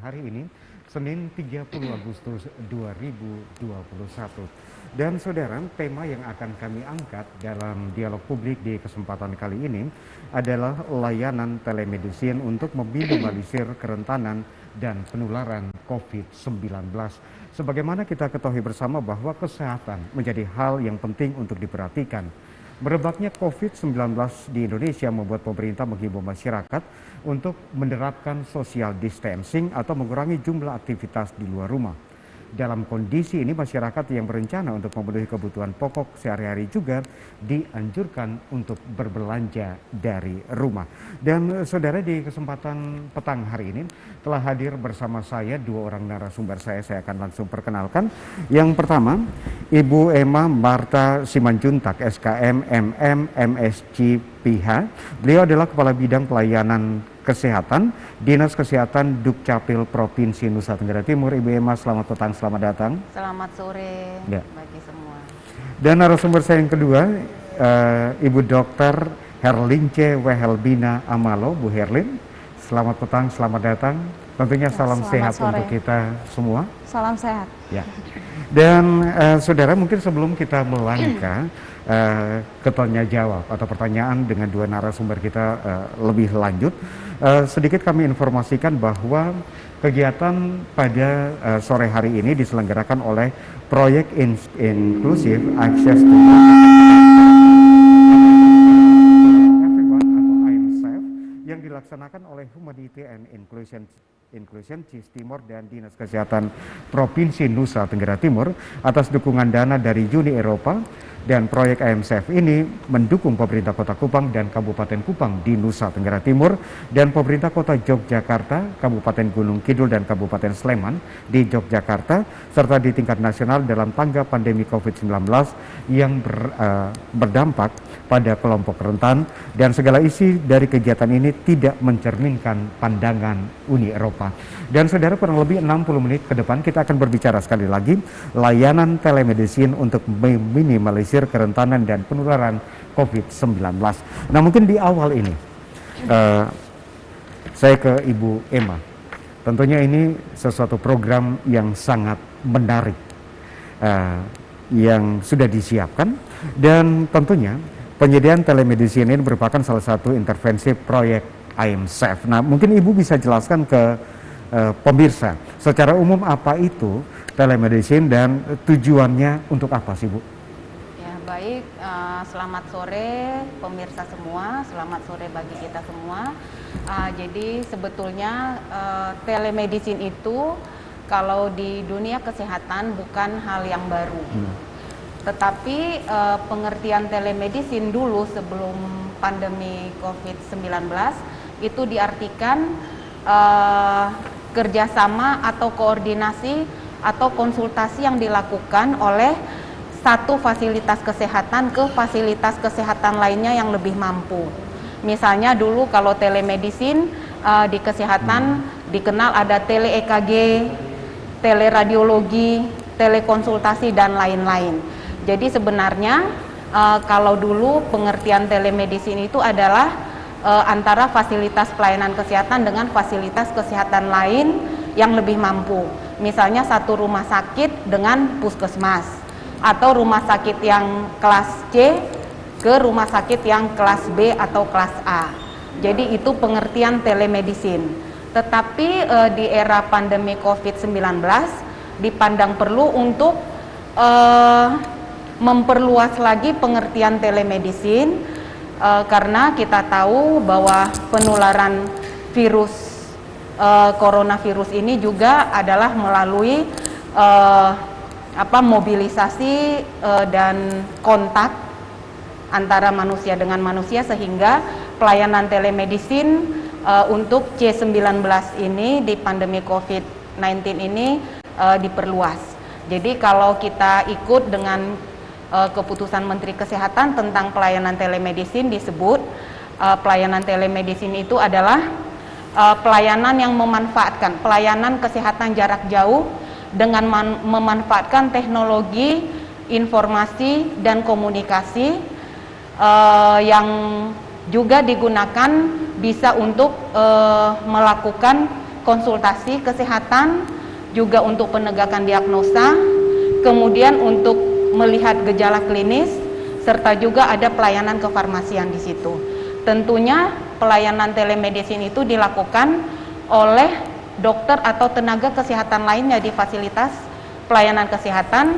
hari ini, Senin 30 Agustus 2021. Dan saudara, tema yang akan kami angkat dalam dialog publik di kesempatan kali ini adalah layanan telemedicine untuk meminimalisir kerentanan dan penularan COVID-19. Sebagaimana kita ketahui bersama bahwa kesehatan menjadi hal yang penting untuk diperhatikan. Merebaknya COVID-19 di Indonesia membuat pemerintah menghimbau masyarakat untuk menerapkan social distancing atau mengurangi jumlah aktivitas di luar rumah. Dalam kondisi ini, masyarakat yang berencana untuk memenuhi kebutuhan pokok sehari-hari juga dianjurkan untuk berbelanja dari rumah. Dan saudara, di kesempatan petang hari ini telah hadir bersama saya dua orang narasumber saya akan langsung perkenalkan. Yang pertama, Ibu Emma Marta Simanjuntak, SKM MM MSc PH. Beliau adalah Kepala Bidang Pelayanan Kesehatan, Dinas Kesehatan Dukcapil Provinsi Nusa Tenggara Timur. Ibu Emma, selamat petang, selamat datang. Selamat sore bagi semua. Dan narasumber saya yang kedua, Ibu Dr. Herlince Wehelbina Amalo. Bu Herlin, selamat petang, selamat datang. Tentunya salam sehat sore untuk kita semua. Salam sehat. Ya. Dan saudara, mungkin sebelum kita melangkah ke tanya jawab atau pertanyaan dengan dua narasumber kita lebih lanjut, sedikit kami informasikan bahwa kegiatan pada sore hari ini diselenggarakan oleh Proyek Inclusive Access to Everyone atau IMSAF yang dilaksanakan oleh Humanity and Inclusion CIS Timor dan Dinas Kesehatan Provinsi Nusa Tenggara Timur atas dukungan dana dari Uni Eropa. Dan proyek IMSAF ini mendukung pemerintah Kota Kupang dan Kabupaten Kupang di Nusa Tenggara Timur dan pemerintah Kota Yogyakarta, Kabupaten Gunung Kidul dan Kabupaten Sleman di Yogyakarta serta di tingkat nasional dalam tanggap pandemi COVID-19 yang berdampak pada kelompok rentan, dan segala isi dari kegiatan ini tidak mencerminkan pandangan Uni Eropa. Dan saudara, kurang lebih 60 menit ke depan kita akan berbicara sekali lagi layanan telemedicine untuk meminimalisir kerentanan dan penularan COVID-19. Nah, mungkin di awal ini saya ke Ibu Emma. Tentunya ini sesuatu program yang sangat menarik yang sudah disiapkan, dan tentunya penyediaan telemedicine ini merupakan salah satu intervensi proyek IMSAF. Nah, mungkin Ibu bisa jelaskan ke pemirsa secara umum apa itu telemedicine dan tujuannya untuk apa sih, Bu? Ya, baik, selamat sore pemirsa semua, selamat sore bagi kita semua. Jadi sebetulnya telemedicine itu kalau di dunia kesehatan bukan hal yang baru. Tetapi pengertian telemedicine dulu sebelum pandemi COVID-19 itu diartikan kerjasama atau koordinasi atau konsultasi yang dilakukan oleh satu fasilitas kesehatan ke fasilitas kesehatan lainnya yang lebih mampu. Misalnya dulu kalau telemedicine di kesehatan dikenal ada tele EKG, teleradiologi, telekonsultasi dan lain-lain. Jadi sebenarnya kalau dulu pengertian telemedicine itu adalah antara fasilitas pelayanan kesehatan dengan fasilitas kesehatan lain yang lebih mampu. Misalnya satu rumah sakit dengan puskesmas, atau rumah sakit yang kelas C ke rumah sakit yang kelas B atau kelas A. Jadi itu pengertian telemedicine. Tetapi di era pandemi COVID-19 dipandang perlu untuk memperluas lagi pengertian telemedicine, karena kita tahu bahwa penularan virus coronavirus ini juga adalah melalui mobilisasi dan kontak antara manusia dengan manusia, sehingga pelayanan telemedicine untuk C19 ini di pandemi COVID-19 ini diperluas. Jadi kalau kita ikut dengan keputusan Menteri Kesehatan tentang pelayanan telemedicine, disebut pelayanan telemedicine itu adalah pelayanan yang memanfaatkan pelayanan kesehatan jarak jauh dengan memanfaatkan teknologi informasi dan komunikasi yang juga digunakan bisa untuk melakukan konsultasi kesehatan, juga untuk penegakan diagnosa, kemudian untuk melihat gejala klinis, serta juga ada pelayanan kefarmasian di situ. Tentunya pelayanan telemedicine itu dilakukan oleh dokter atau tenaga kesehatan lainnya di fasilitas pelayanan kesehatan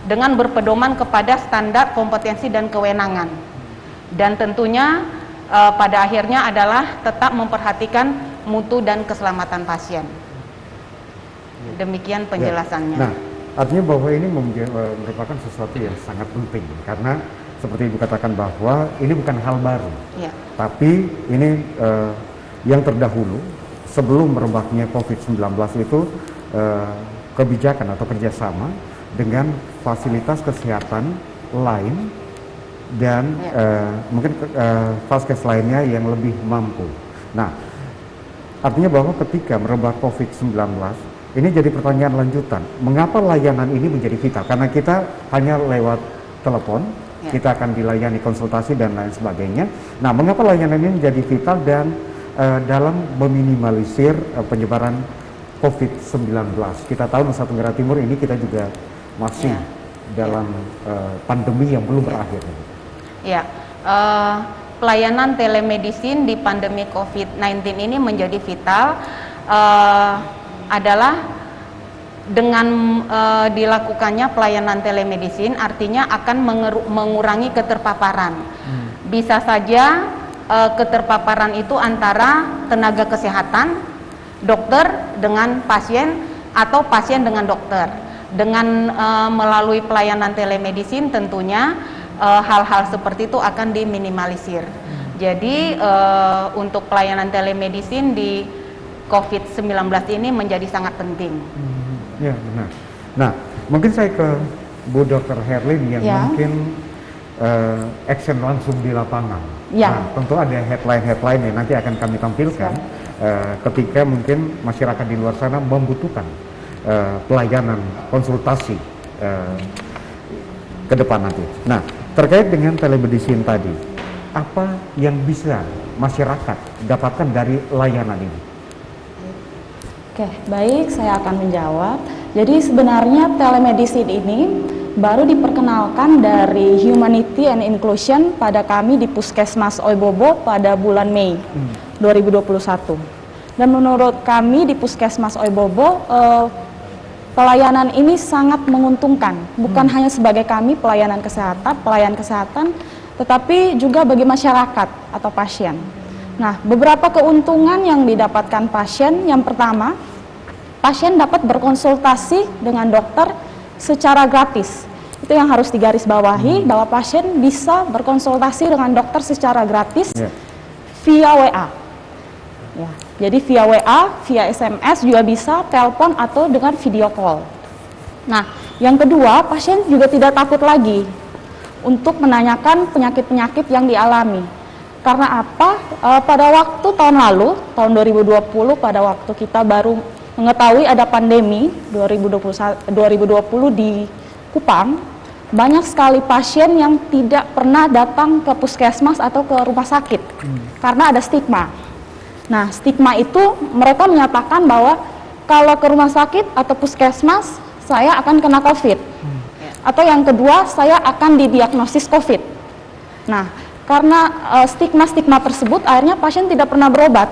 dengan berpedoman kepada standar kompetensi dan kewenangan. Dan tentunya pada akhirnya adalah tetap memperhatikan mutu dan keselamatan pasien. Demikian penjelasannya. Nah, artinya bahwa ini merupakan sesuatu yang sangat penting karena seperti Ibu katakan bahwa ini bukan hal baru, tapi ini yang terdahulu sebelum merebaknya COVID-19 itu kebijakan atau kerjasama dengan fasilitas kesehatan lain dan mungkin vaskes lainnya yang lebih mampu. Nah, artinya bahwa ketika merebak COVID-19 ini jadi pertanyaan lanjutan, mengapa layanan ini menjadi vital? Karena kita hanya lewat telepon, kita akan dilayani konsultasi dan lain sebagainya. Nah, mengapa layanan ini menjadi vital dan dalam meminimalisir penyebaran COVID-19? Kita tahu Nusa Tenggara Timur ini kita juga masih dalam pandemi yang belum berakhir. Pelayanan telemedicine di pandemi COVID-19 ini menjadi vital adalah dengan dilakukannya pelayanan telemedicine artinya akan mengurangi keterpaparan. Bisa saja keterpaparan itu antara tenaga kesehatan, dokter dengan pasien atau pasien dengan dokter. Dengan melalui pelayanan telemedicine tentunya hal-hal seperti itu akan diminimalisir. Jadi untuk pelayanan telemedicine di COVID-19 ini menjadi sangat penting. Ya, benar. Nah, mungkin saya ke Bu Dr. Herlin yang mungkin action langsung di lapangan. Nah, tentu ada headline-headline yang nanti akan kami tampilkan ketika mungkin masyarakat di luar sana membutuhkan pelayanan konsultasi ke depan nanti. Nah, terkait dengan telemedicine tadi, apa yang bisa masyarakat dapatkan dari layanan ini? Oke, baik, saya akan menjawab. Jadi sebenarnya telemedicine ini baru diperkenalkan dari Humanity and Inclusion pada kami di Puskesmas Oibobo pada bulan Mei 2021. Dan menurut kami di Puskesmas Oibobo, pelayanan ini sangat menguntungkan. Bukan hanya sebagai kami pelayan kesehatan, tetapi juga bagi masyarakat atau pasien. Nah, beberapa keuntungan yang didapatkan pasien. Yang pertama, pasien dapat berkonsultasi dengan dokter secara gratis. Itu yang harus digarisbawahi, bahwa pasien bisa berkonsultasi dengan dokter secara gratis via WA. Ya, jadi via WA, via SMS juga bisa, telepon atau dengan video call. Nah, yang kedua, pasien juga tidak takut lagi untuk menanyakan penyakit-penyakit yang dialami. Karena apa? Pada waktu tahun lalu, tahun 2020, pada waktu kita baru mengetahui ada pandemi 2020 di Kupang, banyak sekali pasien yang tidak pernah datang ke puskesmas atau ke rumah sakit karena ada stigma. Nah, stigma itu mereka menyatakan bahwa kalau ke rumah sakit atau puskesmas, saya akan kena COVID. Atau yang kedua, saya akan didiagnosis COVID. Nah, karena stigma-stigma tersebut akhirnya pasien tidak pernah berobat.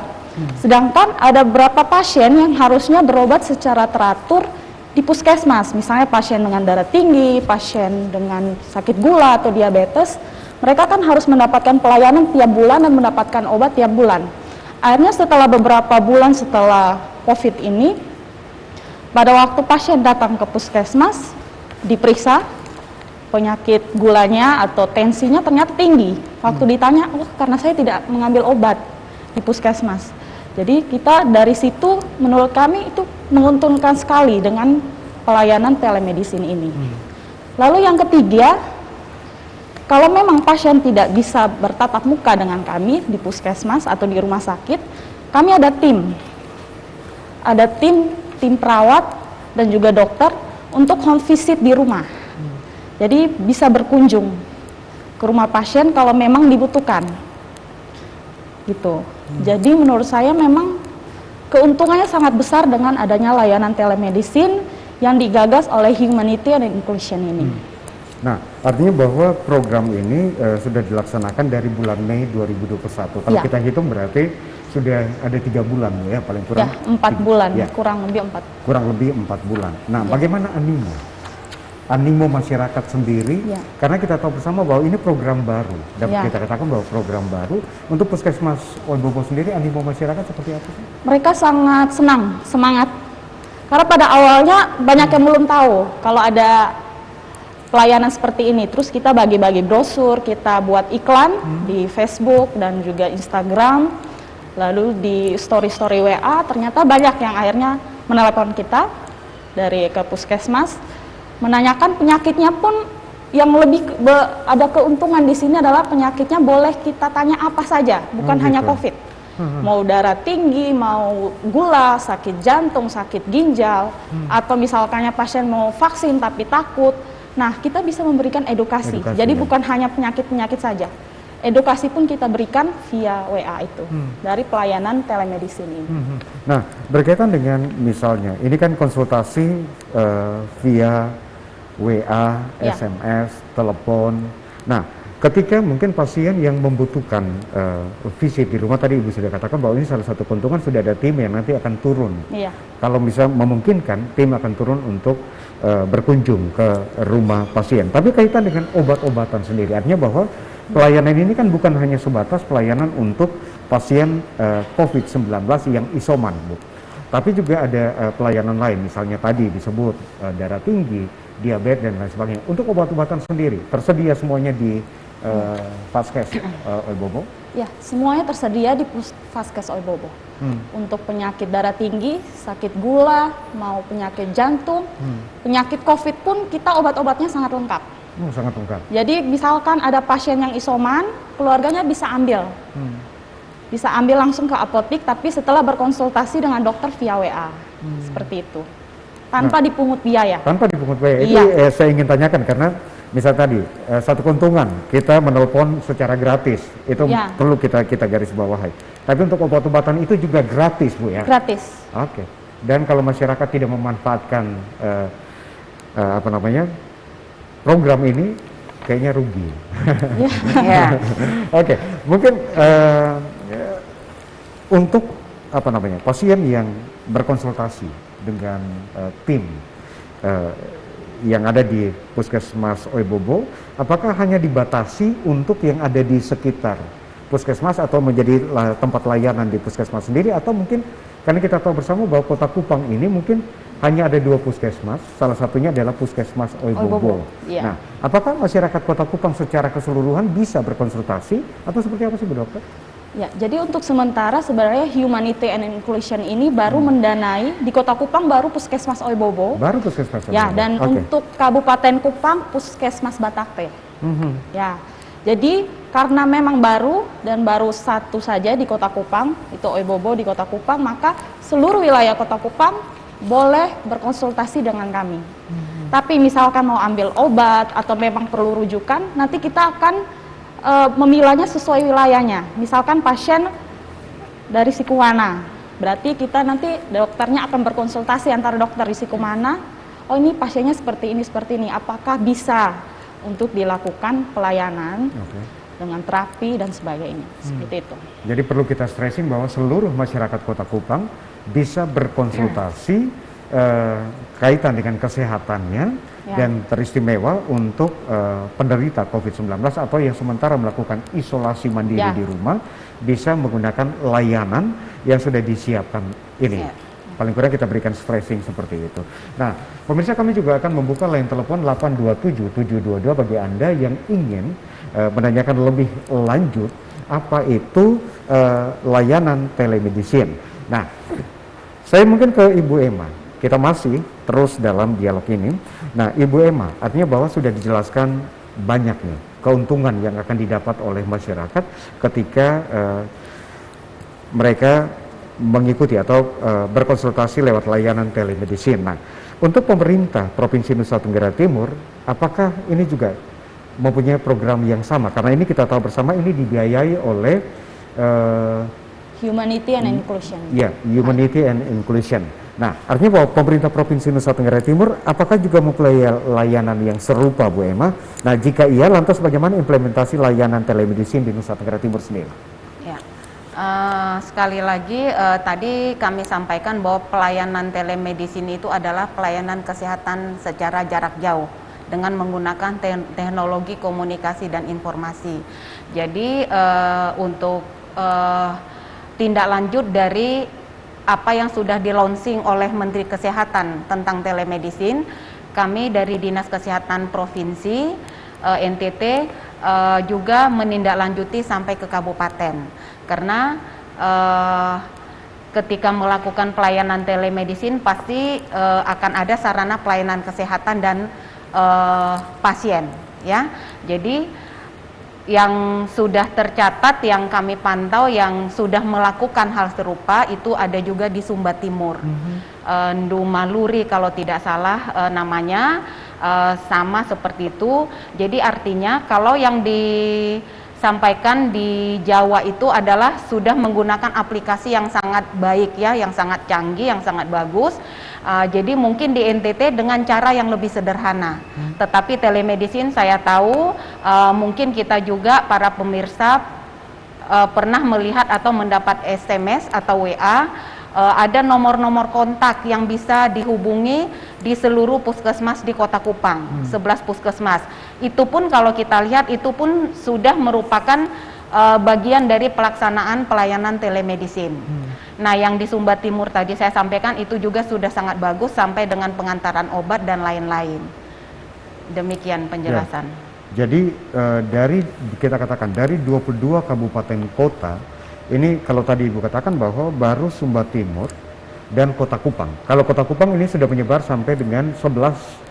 Sedangkan ada beberapa pasien yang harusnya berobat secara teratur di puskesmas. Misalnya pasien dengan darah tinggi, pasien dengan sakit gula atau diabetes, mereka kan harus mendapatkan pelayanan tiap bulan dan mendapatkan obat tiap bulan. Akhirnya setelah beberapa bulan setelah COVID ini, pada waktu pasien datang ke puskesmas, diperiksa, penyakit gulanya atau tensinya ternyata tinggi. Waktu ditanya, karena saya tidak mengambil obat di puskesmas. Jadi kita dari situ menurut kami itu menguntungkan sekali dengan pelayanan telemedicine ini. Lalu yang ketiga, kalau memang pasien tidak bisa bertatap muka dengan kami di puskesmas atau di rumah sakit, kami ada tim. Ada tim perawat dan juga dokter untuk home visit di rumah. Jadi bisa berkunjung ke rumah pasien kalau memang dibutuhkan, gitu. Jadi menurut saya memang keuntungannya sangat besar dengan adanya layanan telemedicine yang digagas oleh Humanity and Inclusion ini. Nah, artinya bahwa program ini sudah dilaksanakan dari bulan Mei 2021. Kalau Ya. kita hitung berarti sudah ada 3 bulan ya, paling kurang. Ya, 4 bulan, Ya, kurang lebih 4. kurang lebih 4 bulan. Nah, bagaimana animo masyarakat sendiri? Ya. Karena kita tahu bersama bahwa ini program baru. Dapat Ya. kita katakan bahwa program baru. Untuk Puskesmas Oebobo sendiri, animo masyarakat seperti apa sih? Mereka sangat senang, semangat. Karena pada awalnya banyak yang belum tahu kalau ada pelayanan seperti ini. Terus kita bagi-bagi brosur, kita buat iklan di Facebook dan juga Instagram. Lalu di story-story WA, ternyata banyak yang akhirnya menelepon kita dari ke Puskesmas, menanyakan penyakitnya pun yang lebih ada keuntungan di sini adalah penyakitnya boleh kita tanya apa saja, bukan hanya gitu. COVID. Mau darah tinggi, mau gula, sakit jantung, sakit ginjal, atau misalkannya pasien mau vaksin tapi takut. Nah, kita bisa memberikan edukasi. Jadi ya. bukan hanya penyakit-penyakit saja. Edukasi pun kita berikan via WA itu dari pelayanan telemedicine ini. Nah, berkaitan dengan misalnya, ini kan konsultasi via WA, Ya. SMS, telepon. Nah, ketika mungkin pasien yang membutuhkan visit di rumah, tadi Ibu sudah katakan bahwa ini salah satu keuntungan sudah ada tim yang nanti akan turun. Iya. Kalau bisa memungkinkan, tim akan turun untuk berkunjung ke rumah pasien. Tapi kaitan dengan obat-obatan sendiri, artinya bahwa pelayanan ini kan bukan hanya sebatas pelayanan untuk pasien COVID-19 yang isoman, Bu. Tapi juga ada pelayanan lain, misalnya tadi disebut darah tinggi, diabetes dan lain sebagainya. Untuk obat-obatan sendiri, tersedia semuanya di Vaskes Oebobo? Ya, semuanya tersedia di Vaskes Oebobo. Untuk penyakit darah tinggi, sakit gula, mau penyakit jantung, penyakit COVID pun kita obat-obatnya sangat lengkap. Sangat lengkap. Jadi misalkan ada pasien yang isoman, keluarganya bisa ambil. Bisa ambil langsung ke apotik, tapi setelah berkonsultasi dengan dokter via WA. Seperti itu. Tanpa dipungut biaya. Tanpa dipungut biaya. Iya. Itu saya ingin tanyakan karena misal tadi satu keuntungan kita menelpon secara gratis. Itu Ya. perlu kita garis bawahi. Tapi untuk obat-obatan itu juga gratis, Bu ya. Gratis. Oke. Dan kalau masyarakat tidak memanfaatkan program ini, kayaknya rugi. Ya. Oke, mungkin untuk pasien yang berkonsultasi dengan tim yang ada di Puskesmas Oebobo, apakah hanya dibatasi untuk yang ada di sekitar Puskesmas atau menjadi tempat layanan di Puskesmas sendiri, atau mungkin karena kita tahu bersama bahwa Kota Kupang ini mungkin hanya ada 2 puskesmas, salah satunya adalah Puskesmas Oebobo. Iya. Nah, apakah masyarakat Kota Kupang secara keseluruhan bisa berkonsultasi atau seperti apa sih, Bu Dokter? Ya, jadi untuk sementara sebenarnya Humanity and Inclusion ini baru mendanai di Kota Kupang baru Puskesmas Oebobo. Baru Puskesmas Oebobo. Ya, dan Oke. untuk Kabupaten Kupang Puskesmas Batakte. Ya. Jadi karena memang baru dan baru satu saja di Kota Kupang, itu Oebobo di Kota Kupang, maka seluruh wilayah Kota Kupang boleh berkonsultasi dengan kami. Tapi misalkan mau ambil obat atau memang perlu rujukan, nanti kita akan memilahnya sesuai wilayahnya. Misalkan pasien dari Sikuwana, berarti kita nanti dokternya akan berkonsultasi antara dokter di Sikumana, oh ini pasiennya seperti ini, apakah bisa untuk dilakukan pelayanan dengan terapi dan sebagainya, seperti itu. Jadi perlu kita stressing bahwa seluruh masyarakat Kota Kupang bisa berkonsultasi kaitan dengan kesehatannya dan teristimewa untuk penderita COVID-19 atau yang sementara melakukan isolasi mandiri di rumah bisa menggunakan layanan yang sudah disiapkan ini. Paling kurang kita berikan stressing seperti itu. Nah, pemirsa, kami juga akan membuka line telepon 827-722 bagi Anda yang ingin menanyakan lebih lanjut apa itu layanan telemedicine. Nah, saya mungkin ke Ibu Emma. Kita masih terus dalam dialog ini. Nah, Ibu Emma, artinya bahwa sudah dijelaskan banyak nih keuntungan yang akan didapat oleh masyarakat ketika mereka mengikuti atau berkonsultasi lewat layanan telemedicine. Nah, untuk pemerintah Provinsi Nusa Tenggara Timur, apakah ini juga mempunyai program yang sama? Karena ini kita tahu bersama ini dibiayai oleh Humanity and Inclusion. Ya, Humanity and Inclusion. Nah, artinya bahwa pemerintah Provinsi Nusa Tenggara Timur apakah juga mempunyai layanan yang serupa, Bu Emma? Nah, jika iya, lantas bagaimana implementasi layanan telemedicine di Nusa Tenggara Timur sendiri? Ya, sekali lagi tadi kami sampaikan bahwa pelayanan telemedicine itu adalah pelayanan kesehatan secara jarak jauh dengan menggunakan teknologi komunikasi dan informasi. Jadi untuk tindak lanjut dari apa yang sudah di-launching oleh Menteri Kesehatan tentang telemedicine, kami dari Dinas Kesehatan Provinsi NTT juga menindaklanjuti sampai ke kabupaten, karena ketika melakukan pelayanan telemedicine pasti akan ada sarana pelayanan kesehatan dan pasien, ya. Jadi yang sudah tercatat, yang kami pantau, yang sudah melakukan hal serupa itu ada juga di Sumba Timur, Ndumaluri kalau tidak salah namanya, sama seperti itu. Jadi artinya kalau yang disampaikan di Jawa itu adalah sudah menggunakan aplikasi yang sangat baik, ya, yang sangat canggih, yang sangat bagus. Jadi mungkin di NTT dengan cara yang lebih sederhana, tetapi telemedicine saya tahu mungkin kita juga para pemirsa pernah melihat atau mendapat SMS atau WA, ada nomor-nomor kontak yang bisa dihubungi di seluruh puskesmas di Kota Kupang, 11 puskesmas. Itu pun kalau kita lihat itu pun sudah merupakan bagian dari pelaksanaan pelayanan telemedicine. Nah, yang di Sumba Timur tadi saya sampaikan itu juga sudah sangat bagus sampai dengan pengantaran obat dan lain-lain. Demikian penjelasan. Ya. Jadi dari kita katakan dari 22 kabupaten kota, ini kalau tadi Ibu katakan bahwa baru Sumba Timur dan Kota Kupang. Kalau Kota Kupang ini sudah menyebar sampai dengan 11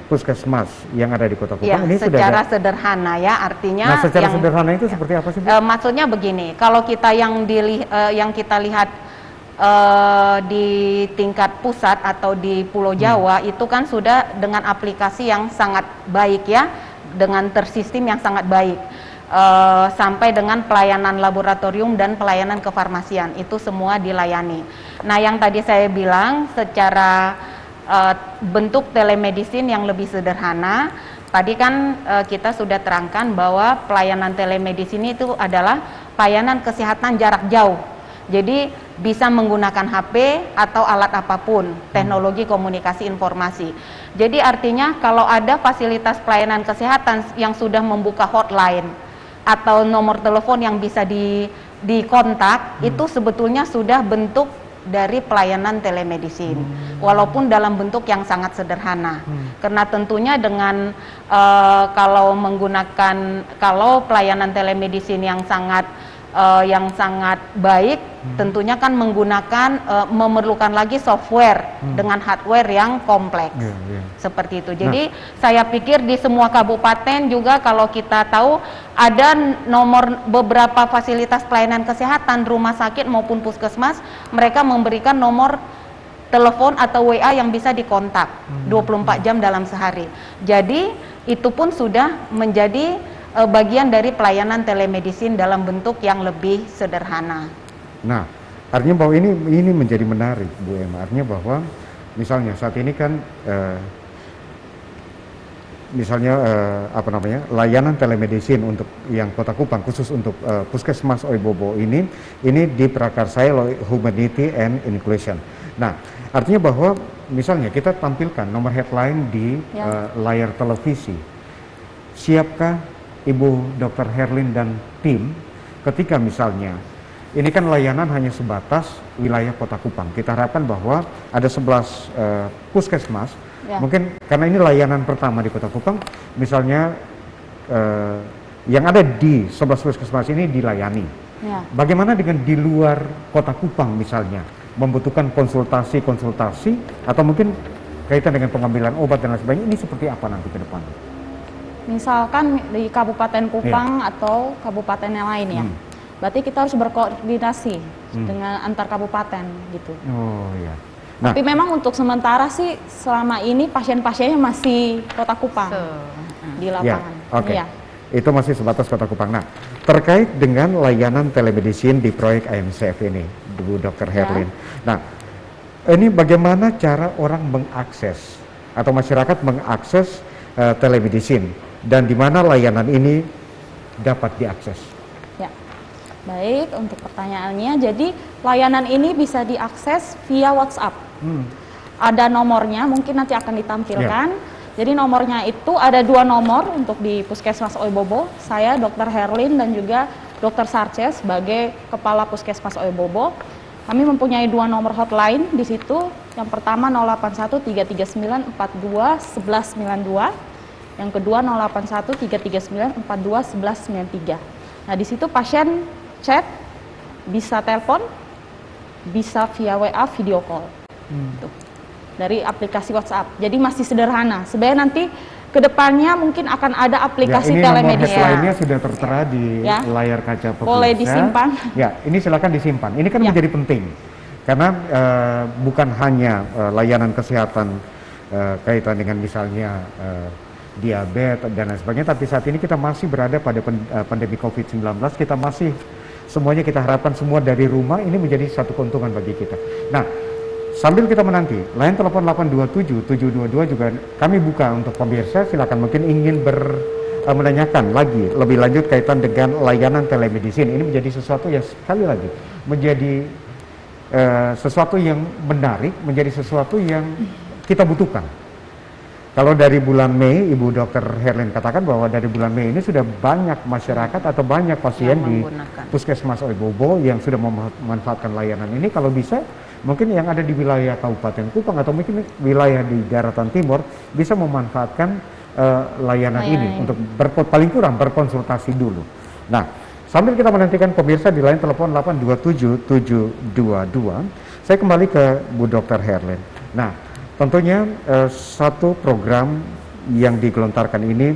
puskesmas yang ada di Kota Kupang. Ya, ini secara sudah sederhana, ya, artinya. Nah, secara yang, sederhana itu seperti apa sih, Bu? Maksudnya begini, kalau kita yang kita lihat di tingkat pusat atau di Pulau Jawa itu kan sudah dengan aplikasi yang sangat baik, ya, dengan tersistem yang sangat baik, sampai dengan pelayanan laboratorium dan pelayanan kefarmasian itu semua dilayani. Nah, yang tadi saya bilang secara bentuk telemedicine yang lebih sederhana, tadi kan kita sudah terangkan bahwa pelayanan telemedicine itu adalah pelayanan kesehatan jarak jauh. Jadi bisa menggunakan HP atau alat apapun, teknologi komunikasi informasi. Jadi artinya kalau ada fasilitas pelayanan kesehatan yang sudah membuka hotline atau nomor telepon yang bisa dikontak, itu sebetulnya sudah bentuk dari pelayanan telemedicine, walaupun dalam bentuk yang sangat sederhana. Karena tentunya dengan kalau pelayanan telemedicine yang sangat baik, tentunya kan memerlukan lagi software dengan hardware yang kompleks, seperti itu. Jadi saya pikir di semua kabupaten juga kalau kita tahu ada beberapa fasilitas pelayanan kesehatan, rumah sakit maupun puskesmas, mereka memberikan nomor telepon atau WA yang bisa dikontak 24 jam dalam sehari. Jadi itu pun sudah menjadi bagian dari pelayanan telemedicine dalam bentuk yang lebih sederhana. Nah, artinya bahwa ini menjadi menarik, Bu Emma. Artinya bahwa misalnya saat ini kan layanan telemedicine untuk yang Kota Kupang khusus untuk Puskesmas Oibobo ini diprakarsai oleh Humanity and Inclusion. Nah, artinya bahwa misalnya kita tampilkan nomor headline di layar televisi. Siapkah Ibu Dr. Herlin dan tim ketika misalnya ini kan layanan hanya sebatas wilayah Kota Kupang. Kita harapkan bahwa ada 11 puskesmas, mungkin karena ini layanan pertama di Kota Kupang, misalnya yang ada di 11 puskesmas ini dilayani. Bagaimana dengan di luar Kota Kupang misalnya, membutuhkan konsultasi atau mungkin kaitan dengan pengambilan obat dan lain sebagainya, ini seperti apa nanti ke depan? Misalkan di Kabupaten Kupang atau kabupaten yang lain, ya. Berarti kita harus berkoordinasi dengan antar kabupaten gitu. Oh ya. Nah, tapi memang untuk sementara sih selama ini pasien-pasiennya masih Kota Kupang di lapangan. Oke. Ya. Itu masih sebatas Kota Kupang. Nah, terkait dengan layanan telemedicine di proyek AMCF ini, Bu Dr. Herlin. Nah, ini bagaimana cara orang mengakses atau masyarakat mengakses telemedicine dan di mana layanan ini dapat diakses? Ya, baik, untuk pertanyaannya, jadi layanan ini bisa diakses via WhatsApp. Ada nomornya, mungkin nanti akan ditampilkan. Jadi nomornya itu ada 2 nomor untuk di Puskesmas Oebobo. Saya Dr. Herlin dan juga Dr. Sarces sebagai Kepala Puskesmas Oebobo. Kami mempunyai 2 nomor hotline di situ. Yang pertama 081 339 42 1192. Yang kedua 081 339 42 1193. Nah, di situ pasien chat, bisa telepon, bisa via WA video call. Tuh. Dari aplikasi WhatsApp. Jadi masih sederhana. Sebenarnya nanti kedepannya mungkin akan ada aplikasi telemedicine. Nomor lainnya sudah tertera di layar kaca pemirsa. Boleh disimpan. Ya, ini silakan disimpan. Ini kan menjadi penting karena bukan hanya layanan kesehatan kaitan dengan misalnya diabetes dan lain sebagainya, tapi saat ini kita masih berada pada pandemi COVID-19. Kita masih semuanya kita harapkan semua dari rumah, ini menjadi satu keuntungan bagi kita. Nah, sambil kita menanti, line telepon 827 722 juga kami buka untuk pemirsa. Silakan mungkin ingin menanyakan lagi lebih lanjut kaitan dengan layanan telemedicine. Ini menjadi sesuatu yang sekali lagi menjadi sesuatu yang menarik, menjadi sesuatu yang kita butuhkan. Kalau dari bulan Mei, Ibu Dr. Herlin katakan bahwa dari bulan Mei ini sudah banyak masyarakat atau banyak pasien di Puskesmas Oebobo yang sudah memanfaatkan layanan ini. Kalau bisa, mungkin yang ada di wilayah Kabupaten Kupang atau mungkin wilayah di daratan timur bisa memanfaatkan layanan ini untuk paling kurang berkonsultasi dulu. Nah, sambil kita menantikan pemirsa di line telepon 827 722, saya kembali ke Bu Dr. Herlin. Nah, tentunya satu program yang digelontarkan ini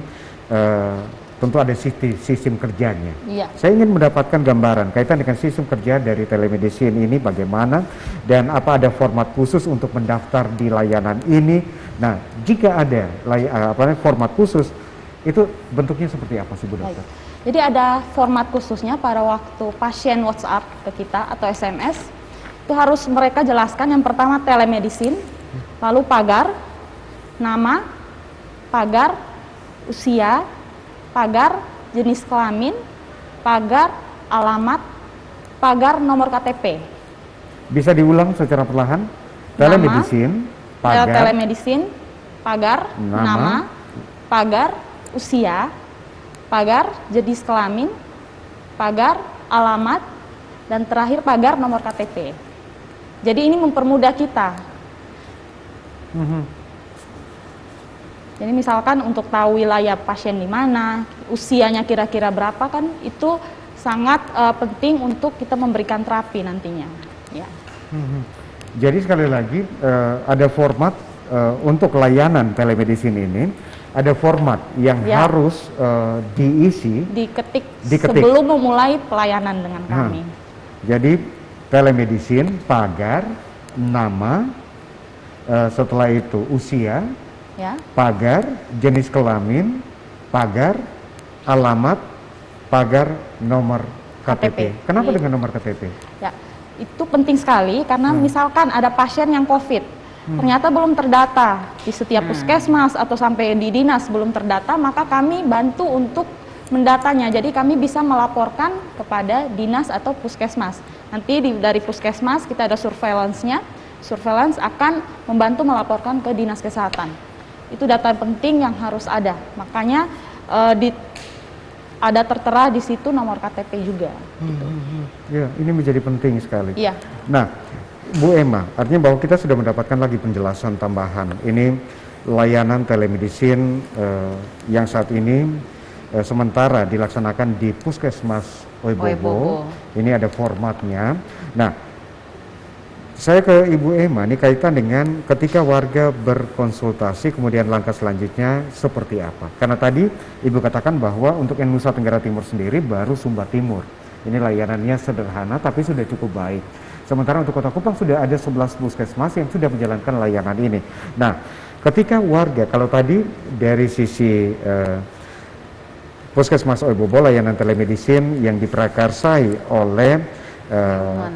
tentu ada sistem kerjanya. Saya ingin mendapatkan gambaran kaitan dengan sistem kerja dari telemedicine ini bagaimana dan apa ada format khusus untuk mendaftar di layanan ini. Nah, jika ada format khusus itu bentuknya seperti apa sih Bu Dokter? Jadi ada format khususnya pada waktu pasien WhatsApp ke kita atau SMS itu harus mereka jelaskan yang pertama telemedicine, lalu pagar, nama, pagar, usia, pagar, jenis kelamin, pagar, alamat, pagar, nomor KTP. Bisa diulang secara perlahan? Telemedicine, pagar, telemedicine, pagar, nama, pagar, usia, pagar, jenis kelamin, pagar, alamat, dan terakhir pagar, nomor KTP. Jadi ini mempermudah kita. Jadi misalkan untuk tahu wilayah pasien di mana, usianya kira-kira berapa, kan itu sangat penting untuk kita memberikan terapi nantinya. Ya. Jadi sekali lagi ada format untuk layanan telemedicine ini, ada format yang harus diketik sebelum memulai pelayanan dengan kami. Jadi telemedicine, pagar, nama, setelah itu usia, pagar, jenis kelamin, pagar, alamat, pagar, nomor KTP. Kenapa dengan nomor KTP? Ya, itu penting sekali karena misalkan ada pasien yang COVID, ternyata belum terdata di setiap puskesmas atau sampai di dinas belum terdata, maka kami bantu untuk mendatanya. Jadi kami bisa melaporkan kepada dinas atau puskesmas. Nanti dari puskesmas kita ada surveillance-nya. Surveillance akan membantu melaporkan ke dinas kesehatan. Itu data penting yang harus ada. Makanya ada tertera di situ nomor KTP juga. Gitu. Ya, ini menjadi penting sekali. Iya. Nah, Bu Emma, artinya bahwa kita sudah mendapatkan lagi penjelasan tambahan. Ini layanan telemedicine yang saat ini sementara dilaksanakan di Puskesmas Oebobo. Ini ada formatnya. Nah, saya ke Ibu Emma, ini kaitan dengan ketika warga berkonsultasi, kemudian langkah selanjutnya seperti apa? Karena tadi Ibu katakan bahwa untuk yang Nusa Tenggara Timur sendiri baru Sumba Timur. Ini layanannya sederhana tapi sudah cukup baik. Sementara untuk Kota Kupang sudah ada 11 puskesmas yang sudah menjalankan layanan ini. Nah, ketika warga, kalau tadi dari sisi Puskesmas Oebobo layanan telemedicine yang diprakarsai oleh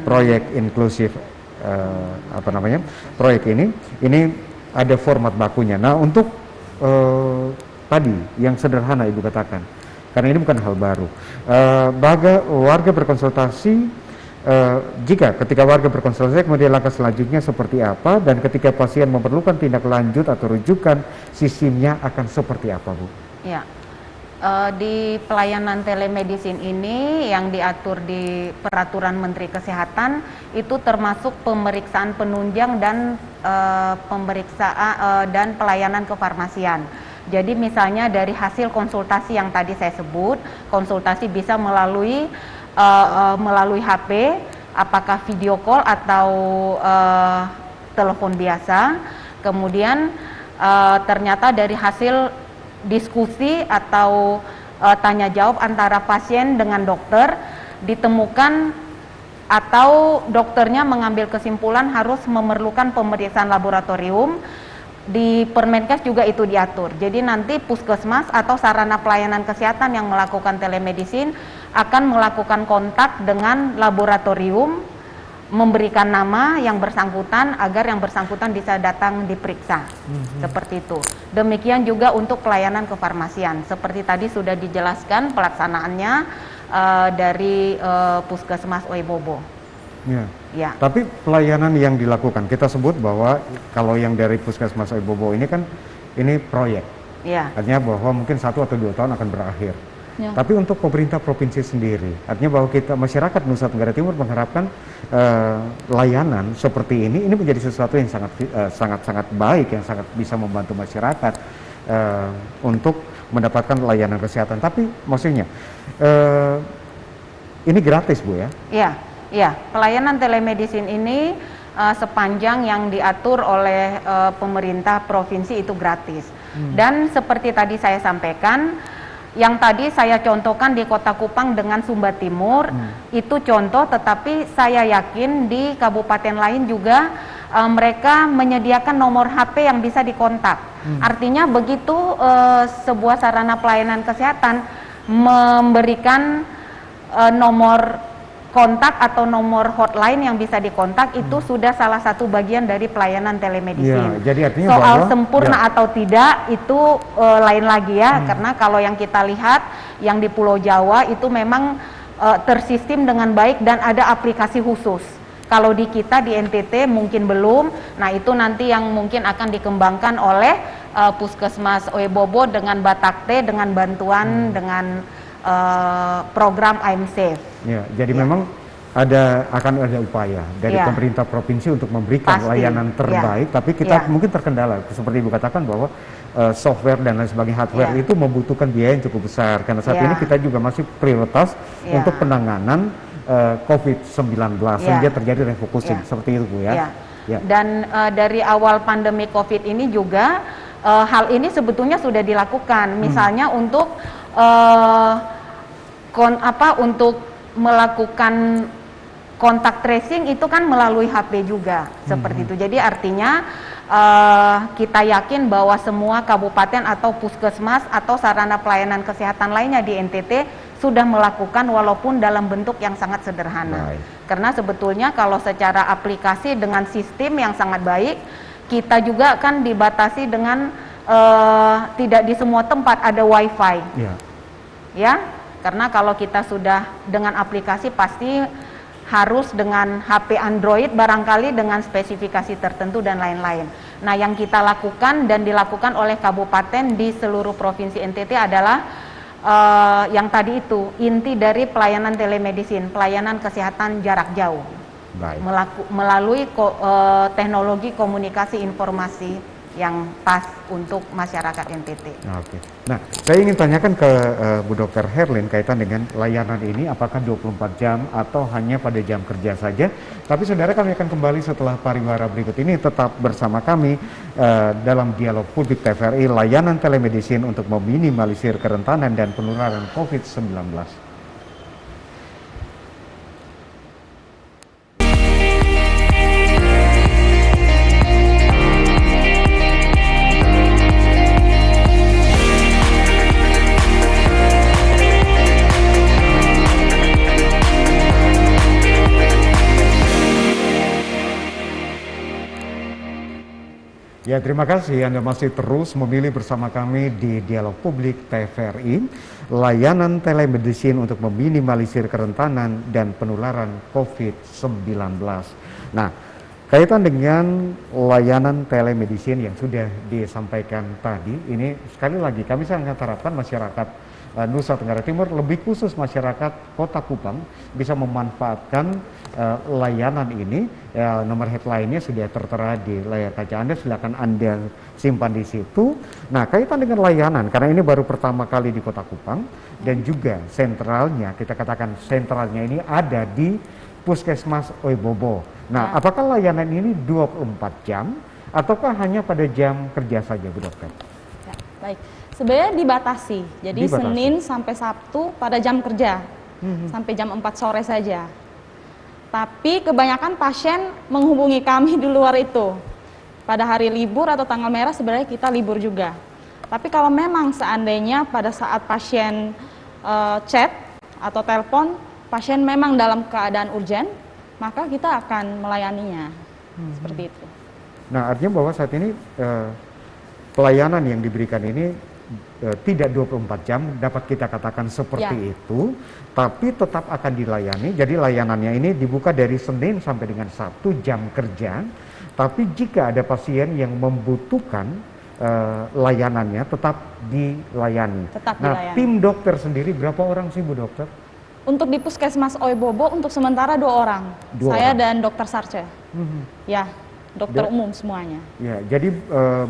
proyek inklusif proyek ini ada format bakunya. Nah, untuk tadi yang sederhana Ibu katakan, karena ini bukan hal baru, warga berkonsultasi. Jika ketika warga berkonsultasi, kemudian langkah selanjutnya seperti apa, dan ketika pasien memerlukan tindak lanjut atau rujukan, sistemnya akan seperti apa, Bu? Ya, di pelayanan telemedicine ini yang diatur di Peraturan Menteri Kesehatan itu termasuk pemeriksaan penunjang dan pemeriksaan dan pelayanan kefarmasian. Jadi misalnya dari hasil konsultasi yang tadi saya sebut, konsultasi bisa melalui HP, apakah video call atau telepon biasa. Kemudian ternyata dari hasil diskusi atau tanya jawab antara pasien dengan dokter ditemukan atau dokternya mengambil kesimpulan harus memerlukan pemeriksaan laboratorium. Di Permenkes juga itu diatur. Jadi nanti puskesmas atau sarana pelayanan kesehatan yang melakukan telemedicine akan melakukan kontak dengan laboratorium, memberikan nama yang bersangkutan agar yang bersangkutan bisa datang diperiksa. Seperti itu. Demikian juga untuk pelayanan kefarmasian. Seperti tadi sudah dijelaskan pelaksanaannya dari Puskesmas Oebobo. Ya. Ya. Tapi pelayanan yang dilakukan, kita sebut bahwa kalau yang dari Puskesmas Oebobo ini kan ini proyek. Ya. Artinya bahwa mungkin 1 atau 2 tahun akan berakhir. Ya. Tapi untuk pemerintah provinsi sendiri, artinya bahwa kita masyarakat Nusa Tenggara Timur mengharapkan layanan seperti ini menjadi sesuatu yang sangat baik, yang sangat bisa membantu masyarakat untuk mendapatkan layanan kesehatan. Tapi maksudnya ini gratis, Bu, ya? Iya. Ya, pelayanan telemedicine ini sepanjang yang diatur oleh pemerintah provinsi itu gratis. Dan seperti tadi saya sampaikan, yang tadi saya contohkan di Kota Kupang dengan Sumba Timur, itu contoh, tetapi saya yakin di kabupaten lain juga mereka menyediakan nomor HP yang bisa dikontak. Artinya begitu sebuah sarana pelayanan kesehatan memberikan nomor kontak atau nomor hotline yang bisa dikontak, itu sudah salah satu bagian dari pelayanan telemedicine. Ya, jadi artinya soal bahwa, sempurna atau tidak itu lain lagi ya, karena kalau yang kita lihat yang di Pulau Jawa itu memang tersistem dengan baik dan ada aplikasi khusus. Kalau di kita di NTT mungkin belum. Nah, itu nanti yang mungkin akan dikembangkan oleh Puskesmas Oebobo dengan Batakte, dengan bantuan dengan program I'm Safe. Ya, jadi memang akan ada upaya dari pemerintah provinsi untuk memberikan layanan terbaik, tapi kita mungkin terkendala seperti Ibu katakan bahwa software dan lain sebagainya, hardware itu membutuhkan biaya yang cukup besar, karena saat ini kita juga masih prioritas untuk penanganan COVID-19 sehingga terjadi refocusing seperti itu, Bu, ya. Dan dari awal pandemi COVID ini juga hal ini sebetulnya sudah dilakukan, misalnya untuk untuk melakukan kontak tracing itu kan melalui HP juga, seperti itu. Jadi artinya kita yakin bahwa semua kabupaten atau puskesmas atau sarana pelayanan kesehatan lainnya di NTT sudah melakukan walaupun dalam bentuk yang sangat sederhana. Karena sebetulnya kalau secara aplikasi dengan sistem yang sangat baik, kita juga kan dibatasi dengan tidak di semua tempat ada WiFi. Ya. Karena kalau kita sudah dengan aplikasi pasti harus dengan HP Android barangkali dengan spesifikasi tertentu dan lain-lain. Nah, yang kita lakukan dan dilakukan oleh kabupaten di seluruh provinsi NTT adalah yang tadi itu inti dari pelayanan telemedicine, pelayanan kesehatan jarak jauh. Melalui teknologi komunikasi informasi yang pas untuk masyarakat NTT. Oke. Nah, saya ingin tanyakan ke Bu Dr. Herlin kaitan dengan layanan ini, apakah 24 jam atau hanya pada jam kerja saja? Tapi saudara, kami akan kembali setelah pariwara berikut ini. Tetap bersama kami dalam Dialog Publik TVRI, layanan telemedicine untuk meminimalisir kerentanan dan penularan COVID-19. Ya, terima kasih Anda masih terus memilih bersama kami di Dialog Publik TVRI, layanan telemedicine untuk meminimalisir kerentanan dan penularan COVID-19. Nah, kaitan dengan layanan telemedicine yang sudah disampaikan tadi, ini sekali lagi kami sangat harapkan masyarakat Nusa Tenggara Timur, lebih khusus masyarakat Kota Kupang, bisa memanfaatkan layanan ini. Nomor headline-nya sudah tertera di layar kaca Anda, silakan Anda simpan di situ. Nah, kaitan dengan layanan, karena ini baru pertama kali di Kota Kupang, dan juga sentralnya, kita katakan sentralnya ini ada di Puskesmas Oebobo. Nah, apakah layanan ini 24 jam, ataukah hanya pada jam kerja saja, Bu Dokter? Ya, baik. Sebenarnya dibatasi, jadi Senin sampai Sabtu pada jam kerja, sampai jam 4 sore saja. Tapi kebanyakan pasien menghubungi kami di luar itu. Pada hari libur atau tanggal merah sebenarnya kita libur juga. Tapi kalau memang seandainya pada saat pasien chat atau telepon, pasien memang dalam keadaan urgen, maka kita akan melayaninya, seperti itu. Nah, artinya bahwa saat ini pelayanan yang diberikan ini tidak 24 jam, dapat kita katakan seperti itu, tapi tetap akan dilayani. Jadi layanannya ini dibuka dari Senin sampai dengan Sabtu jam kerja, tapi jika ada pasien yang membutuhkan layanannya tetap dilayani. Nah, tim dokter sendiri berapa orang sih, Bu Dokter? Untuk di Puskesmas Oebobo untuk sementara 2 orang, saya dan Dokter Sarce. Ya, dokter umum semuanya. Ya, jadi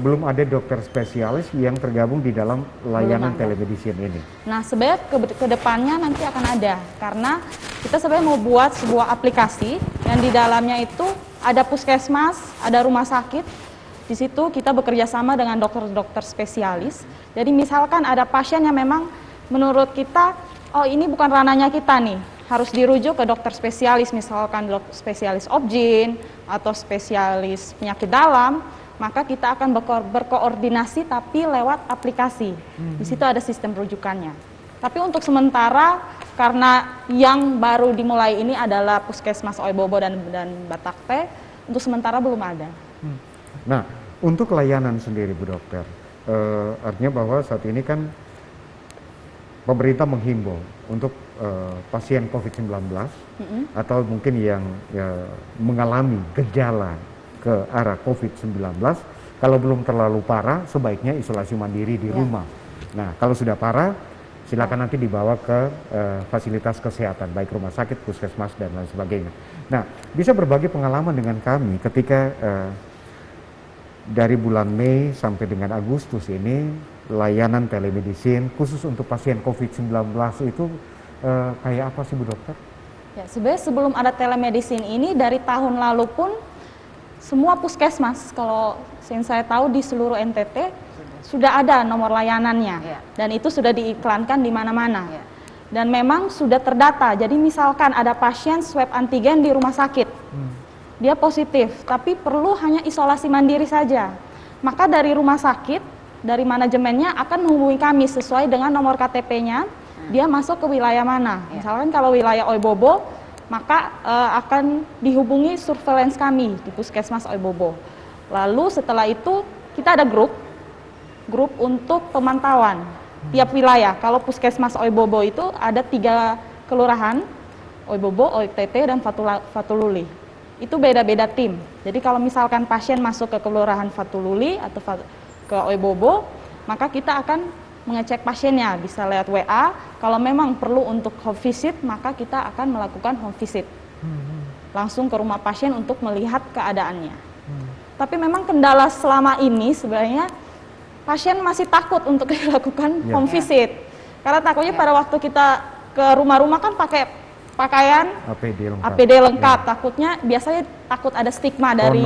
belum ada dokter spesialis yang tergabung di dalam layanan telemedicine ini. Nah, sebenarnya ke depannya nanti akan ada, karena kita sebenarnya mau buat sebuah aplikasi yang di dalamnya itu ada puskesmas, ada rumah sakit. Di situ kita bekerja sama dengan dokter-dokter spesialis. Jadi misalkan ada pasien yang memang menurut kita, oh ini bukan ranahnya kita nih, harus dirujuk ke dokter spesialis, misalkan spesialis obgyn atau spesialis penyakit dalam, maka kita akan berkoordinasi tapi lewat aplikasi. Di situ ada sistem rujukannya. Tapi untuk sementara, karena yang baru dimulai ini adalah Puskesmas Oebobo dan Batakte, untuk sementara belum ada. Nah, untuk layanan sendiri, Bu Dokter, artinya bahwa saat ini kan pemerintah menghimbau untuk pasien COVID-19 atau mungkin yang mengalami gejala ke arah COVID-19, kalau belum terlalu parah sebaiknya isolasi mandiri di rumah. Nah, kalau sudah parah silakan nanti dibawa ke fasilitas kesehatan, baik rumah sakit, puskesmas, dan lain sebagainya. Nah, bisa berbagi pengalaman dengan kami ketika dari bulan Mei sampai dengan Agustus ini layanan telemedicine khusus untuk pasien COVID-19 itu kayak apa sih, Bu Dokter? Ya, sebenarnya sebelum ada telemedicine ini dari tahun lalu pun semua puskesmas, kalau yang saya tahu di seluruh NTT sudah ada nomor layanannya, dan itu sudah diiklankan di mana-mana. Dan memang sudah terdata. Jadi misalkan ada pasien swab antigen di rumah sakit, dia positif, tapi perlu hanya isolasi mandiri saja. Maka dari rumah sakit, dari manajemennya akan menghubungi kami sesuai dengan nomor KTP-nya, dia masuk ke wilayah mana. Misalkan kalau wilayah Oebobo, maka akan dihubungi surveillance kami di Puskesmas Oebobo. Lalu setelah itu kita ada grup untuk pemantauan tiap wilayah. Kalau Puskesmas Oebobo itu ada 3 kelurahan, Oebobo, OITT, dan Fatululi. Itu beda-beda tim. Jadi kalau misalkan pasien masuk ke kelurahan Fatululi atau ke Oebobo, maka kita akan mengecek pasiennya, bisa lewat WA. Kalau memang perlu untuk home visit, maka kita akan melakukan home visit. Langsung ke rumah pasien untuk melihat keadaannya. Tapi memang kendala selama ini sebenarnya pasien masih takut untuk dilakukan home visit. Karena takutnya pada waktu kita ke rumah-rumah kan pakai pakaian APD lengkap. Takutnya biasanya takut ada stigma dari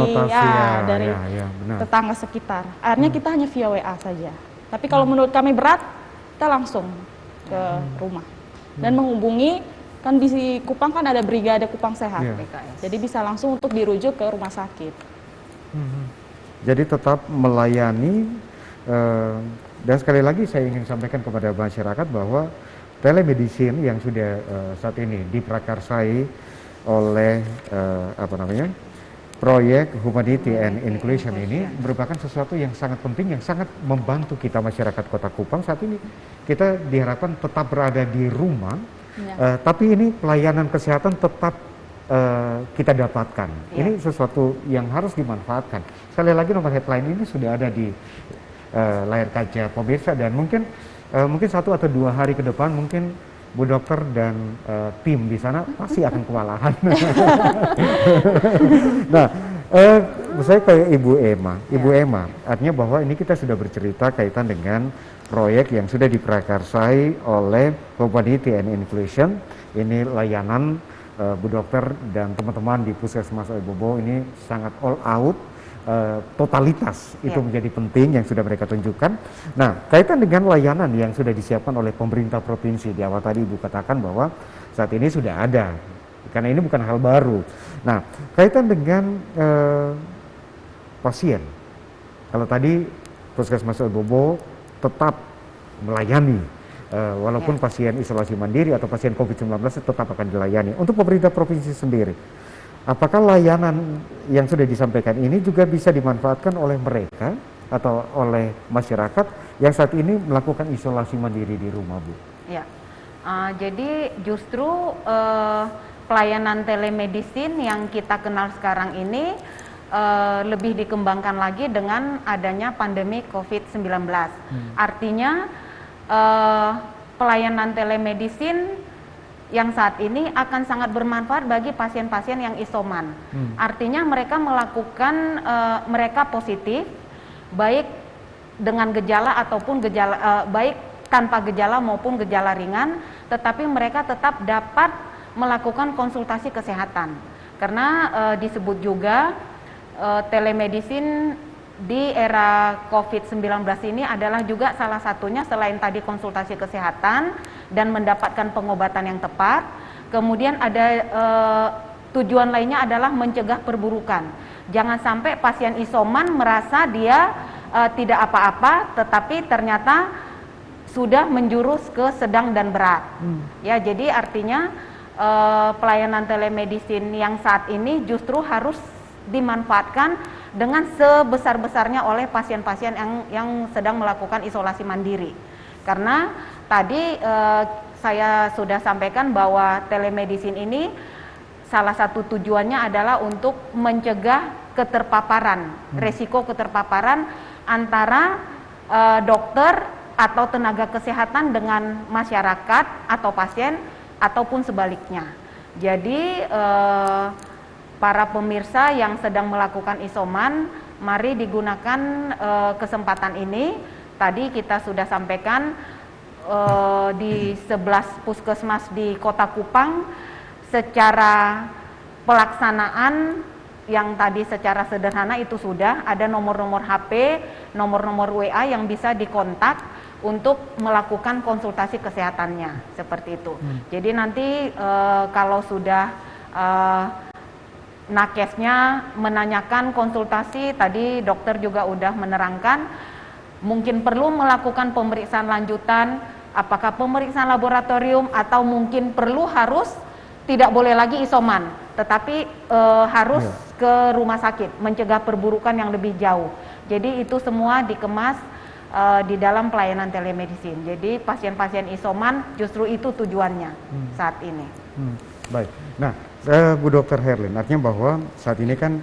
tetangga sekitar. Akhirnya kita hanya via WA saja. Tapi kalau menurut kami berat, kita langsung ke rumah dan menghubungi, kan di Kupang kan ada Brigade Kupang Sehat. Jadi bisa langsung untuk dirujuk ke rumah sakit. Jadi tetap melayani, dan sekali lagi saya ingin sampaikan kepada masyarakat bahwa telemedicine yang sudah saat ini diprakarsai oleh proyek Humanity and Inclusion ini merupakan sesuatu yang sangat penting, yang sangat membantu kita masyarakat Kota Kupang. Saat ini kita diharapkan tetap berada di rumah, tapi ini pelayanan kesehatan tetap kita dapatkan. Ini sesuatu yang harus dimanfaatkan. Sekali lagi nomor headline ini sudah ada di layar kaca pemirsa, dan mungkin 1 atau 2 hari ke depan mungkin Bu Dokter dan tim di sana pasti akan kewalahan. Nah, saya kayak Ibu Emma. Ibu Emma, artinya bahwa ini kita sudah bercerita kaitan dengan proyek yang sudah diprakarsai oleh Humanity and Inclusion. Ini layanan Bu Dokter dan teman-teman di Puskesmas Oebobo ini sangat all out. Totalitas itu menjadi penting yang sudah mereka tunjukkan. Nah, kaitan dengan layanan yang sudah disiapkan oleh pemerintah provinsi, di awal tadi Ibu katakan bahwa saat ini sudah ada, karena ini bukan hal baru. Nah, kaitan dengan pasien, kalau tadi Puskesmas Oebobo tetap melayani, walaupun pasien isolasi mandiri atau pasien COVID-19 tetap akan dilayani. Untuk pemerintah provinsi sendiri, apakah layanan yang sudah disampaikan ini juga bisa dimanfaatkan oleh mereka atau oleh masyarakat yang saat ini melakukan isolasi mandiri di rumah, Bu? Ya, jadi justru pelayanan telemedicine yang kita kenal sekarang ini lebih dikembangkan lagi dengan adanya pandemi COVID-19. Artinya pelayanan telemedicine yang saat ini akan sangat bermanfaat bagi pasien-pasien yang isoman. Artinya mereka melakukan, mereka positif, baik dengan gejala ataupun gejala, baik tanpa gejala maupun gejala ringan, tetapi mereka tetap dapat melakukan konsultasi kesehatan. Karena disebut juga telemedicine di era COVID-19 ini adalah juga salah satunya, selain tadi konsultasi kesehatan dan mendapatkan pengobatan yang tepat, kemudian ada tujuan lainnya adalah mencegah perburukan. Jangan sampai pasien isoman merasa dia tidak apa-apa, tetapi ternyata sudah menjurus ke sedang dan berat. Ya, jadi artinya pelayanan telemedicine yang saat ini justru harus dimanfaatkan dengan sebesar-besarnya oleh pasien-pasien yang sedang melakukan isolasi mandiri. Karena tadi saya sudah sampaikan bahwa telemedicine ini salah satu tujuannya adalah untuk mencegah keterpaparan, resiko keterpaparan antara dokter atau tenaga kesehatan dengan masyarakat atau pasien ataupun sebaliknya. Jadi para pemirsa yang sedang melakukan isoman, mari digunakan kesempatan ini. Tadi kita sudah sampaikan di 11 puskesmas di Kota Kupang secara pelaksanaan yang tadi secara sederhana itu sudah ada nomor-nomor HP, nomor-nomor WA yang bisa dikontak untuk melakukan konsultasi kesehatannya, seperti itu. Jadi nanti kalau sudah nakesnya menanyakan konsultasi, tadi dokter juga udah menerangkan, mungkin perlu melakukan pemeriksaan lanjutan, apakah pemeriksaan laboratorium atau mungkin perlu harus tidak boleh lagi isoman, tetapi harus ke rumah sakit, mencegah perburukan yang lebih jauh. Jadi itu semua dikemas di dalam pelayanan telemedicine. Jadi pasien-pasien isoman justru itu tujuannya saat ini. Baik. Nah, Bu Dr. Herlin, artinya bahwa saat ini kan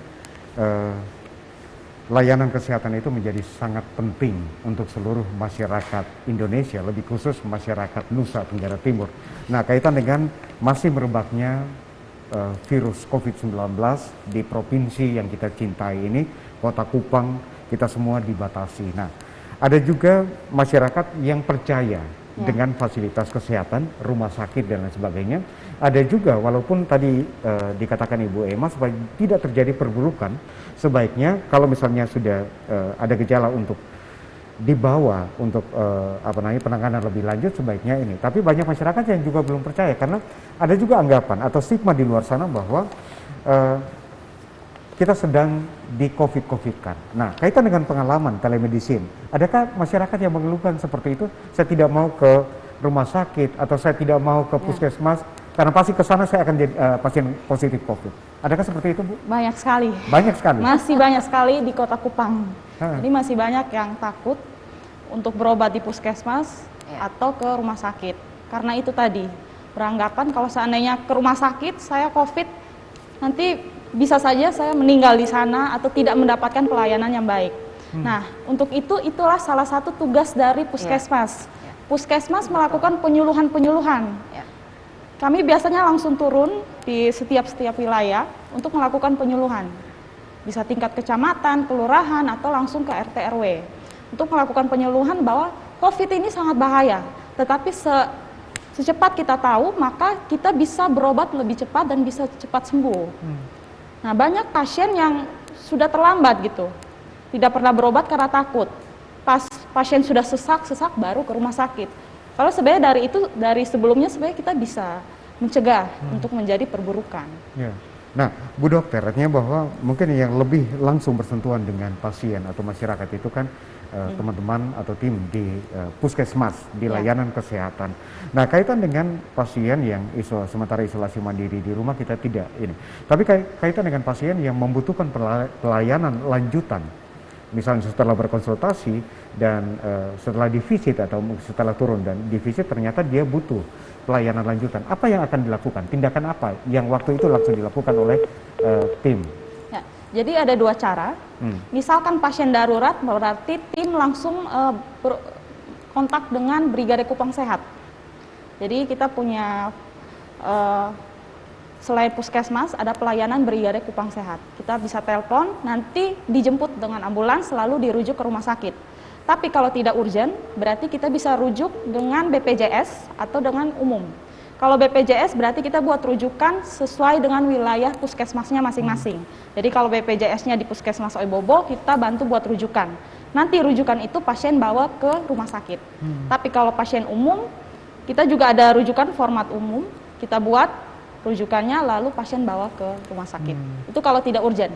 layanan kesehatan itu menjadi sangat penting untuk seluruh masyarakat Indonesia, lebih khusus masyarakat Nusa Tenggara Timur. Nah, kaitan dengan masih merebaknya virus COVID-19 di provinsi yang kita cintai ini, Kota Kupang, kita semua dibatasi. Nah, ada juga masyarakat yang percaya dengan fasilitas kesehatan, rumah sakit dan lain sebagainya. Ada juga, walaupun tadi dikatakan Ibu Emma, supaya tidak terjadi perburukan, sebaiknya kalau misalnya sudah ada gejala untuk dibawa untuk penanganan lebih lanjut, sebaiknya ini. Tapi banyak masyarakat yang juga belum percaya, karena ada juga anggapan atau stigma di luar sana bahwa kita sedang di COVID-COVID-kan. Nah, kaitan dengan pengalaman telemedicine, adakah masyarakat yang mengeluhkan seperti itu? Saya tidak mau ke rumah sakit atau saya tidak mau ke puskesmas, karena pasti ke sana saya akan jadi pasien positif COVID. Adakah seperti itu, Bu? Banyak sekali. Banyak sekali. Masih banyak sekali di Kota Kupang. Ah. Jadi masih banyak yang takut untuk berobat di puskesmas atau ke rumah sakit. Karena itu tadi, beranggapan kalau seandainya ke rumah sakit, saya COVID, nanti bisa saja saya meninggal di sana atau tidak mendapatkan pelayanan yang baik. Nah, untuk itulah salah satu tugas dari puskesmas. Puskesmas melakukan penyuluhan-penyuluhan. Kami biasanya langsung turun di setiap wilayah untuk melakukan penyuluhan. Bisa tingkat kecamatan, kelurahan, atau langsung ke RT RW. Untuk melakukan penyuluhan bahwa COVID ini sangat bahaya. Tetapi secepat kita tahu, maka kita bisa berobat lebih cepat dan bisa cepat sembuh. Nah, banyak pasien yang sudah terlambat gitu. Tidak pernah berobat karena takut. Pas pasien sudah sesak baru ke rumah sakit. Kalau sebenarnya dari sebelumnya sebenarnya kita bisa mencegah untuk menjadi perburukan. Ya. Nah, Bu Dokter, artinya bahwa mungkin yang lebih langsung bersentuhan dengan pasien atau masyarakat itu kan teman-teman atau tim di puskesmas, di layanan kesehatan. Nah, kaitan dengan pasien yang sementara isolasi mandiri di rumah kita tidak ini. Tapi kaitan dengan pasien yang membutuhkan pelayanan lanjutan. Misalnya setelah berkonsultasi dan setelah divisit atau setelah turun dan divisit ternyata dia butuh pelayanan lanjutan. Apa yang akan dilakukan? Tindakan apa yang waktu itu langsung dilakukan oleh tim? Ya, jadi ada dua cara. Misalkan pasien darurat, berarti tim langsung kontak dengan Brigade Kupang Sehat. Jadi kita punya selain puskesmas, ada pelayanan Brigade Kupang Sehat. Kita bisa telepon, nanti dijemput dengan ambulans, lalu dirujuk ke rumah sakit. Tapi kalau tidak urgent, berarti kita bisa rujuk dengan BPJS atau dengan umum. Kalau BPJS berarti kita buat rujukan sesuai dengan wilayah puskesmasnya masing-masing. Jadi kalau BPJS-nya di puskesmas Oibobo, kita bantu buat rujukan. Nanti rujukan itu pasien bawa ke rumah sakit. Tapi kalau pasien umum, kita juga ada rujukan format umum, kita buat rujukannya lalu pasien bawa ke rumah sakit. Itu kalau tidak urgent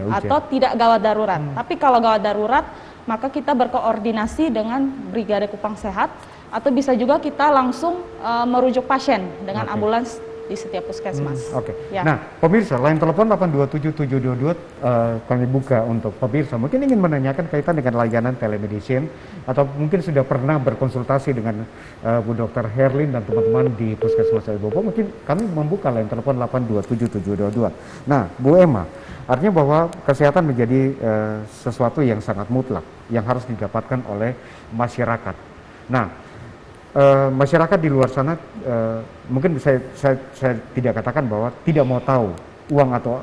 atau tidak gawat darurat. Tapi kalau gawat darurat, maka kita berkoordinasi dengan Brigade Kupang Sehat atau bisa juga kita langsung merujuk pasien dengan ambulans di setiap puskesmas. Ya. Nah, pemirsa, line telepon 827722 kami buka untuk pemirsa. Mungkin ingin menanyakan kaitan dengan layanan telemedicine atau mungkin sudah pernah berkonsultasi dengan Bu Dr. Herlin dan teman-teman di Puskesmas Oibobo. Mungkin kami membuka line telepon 827722. Nah, Bu Emma, artinya bahwa kesehatan menjadi sesuatu yang sangat mutlak yang harus didapatkan oleh masyarakat. Nah, masyarakat di luar sana mungkin saya tidak katakan bahwa tidak mau tahu uang atau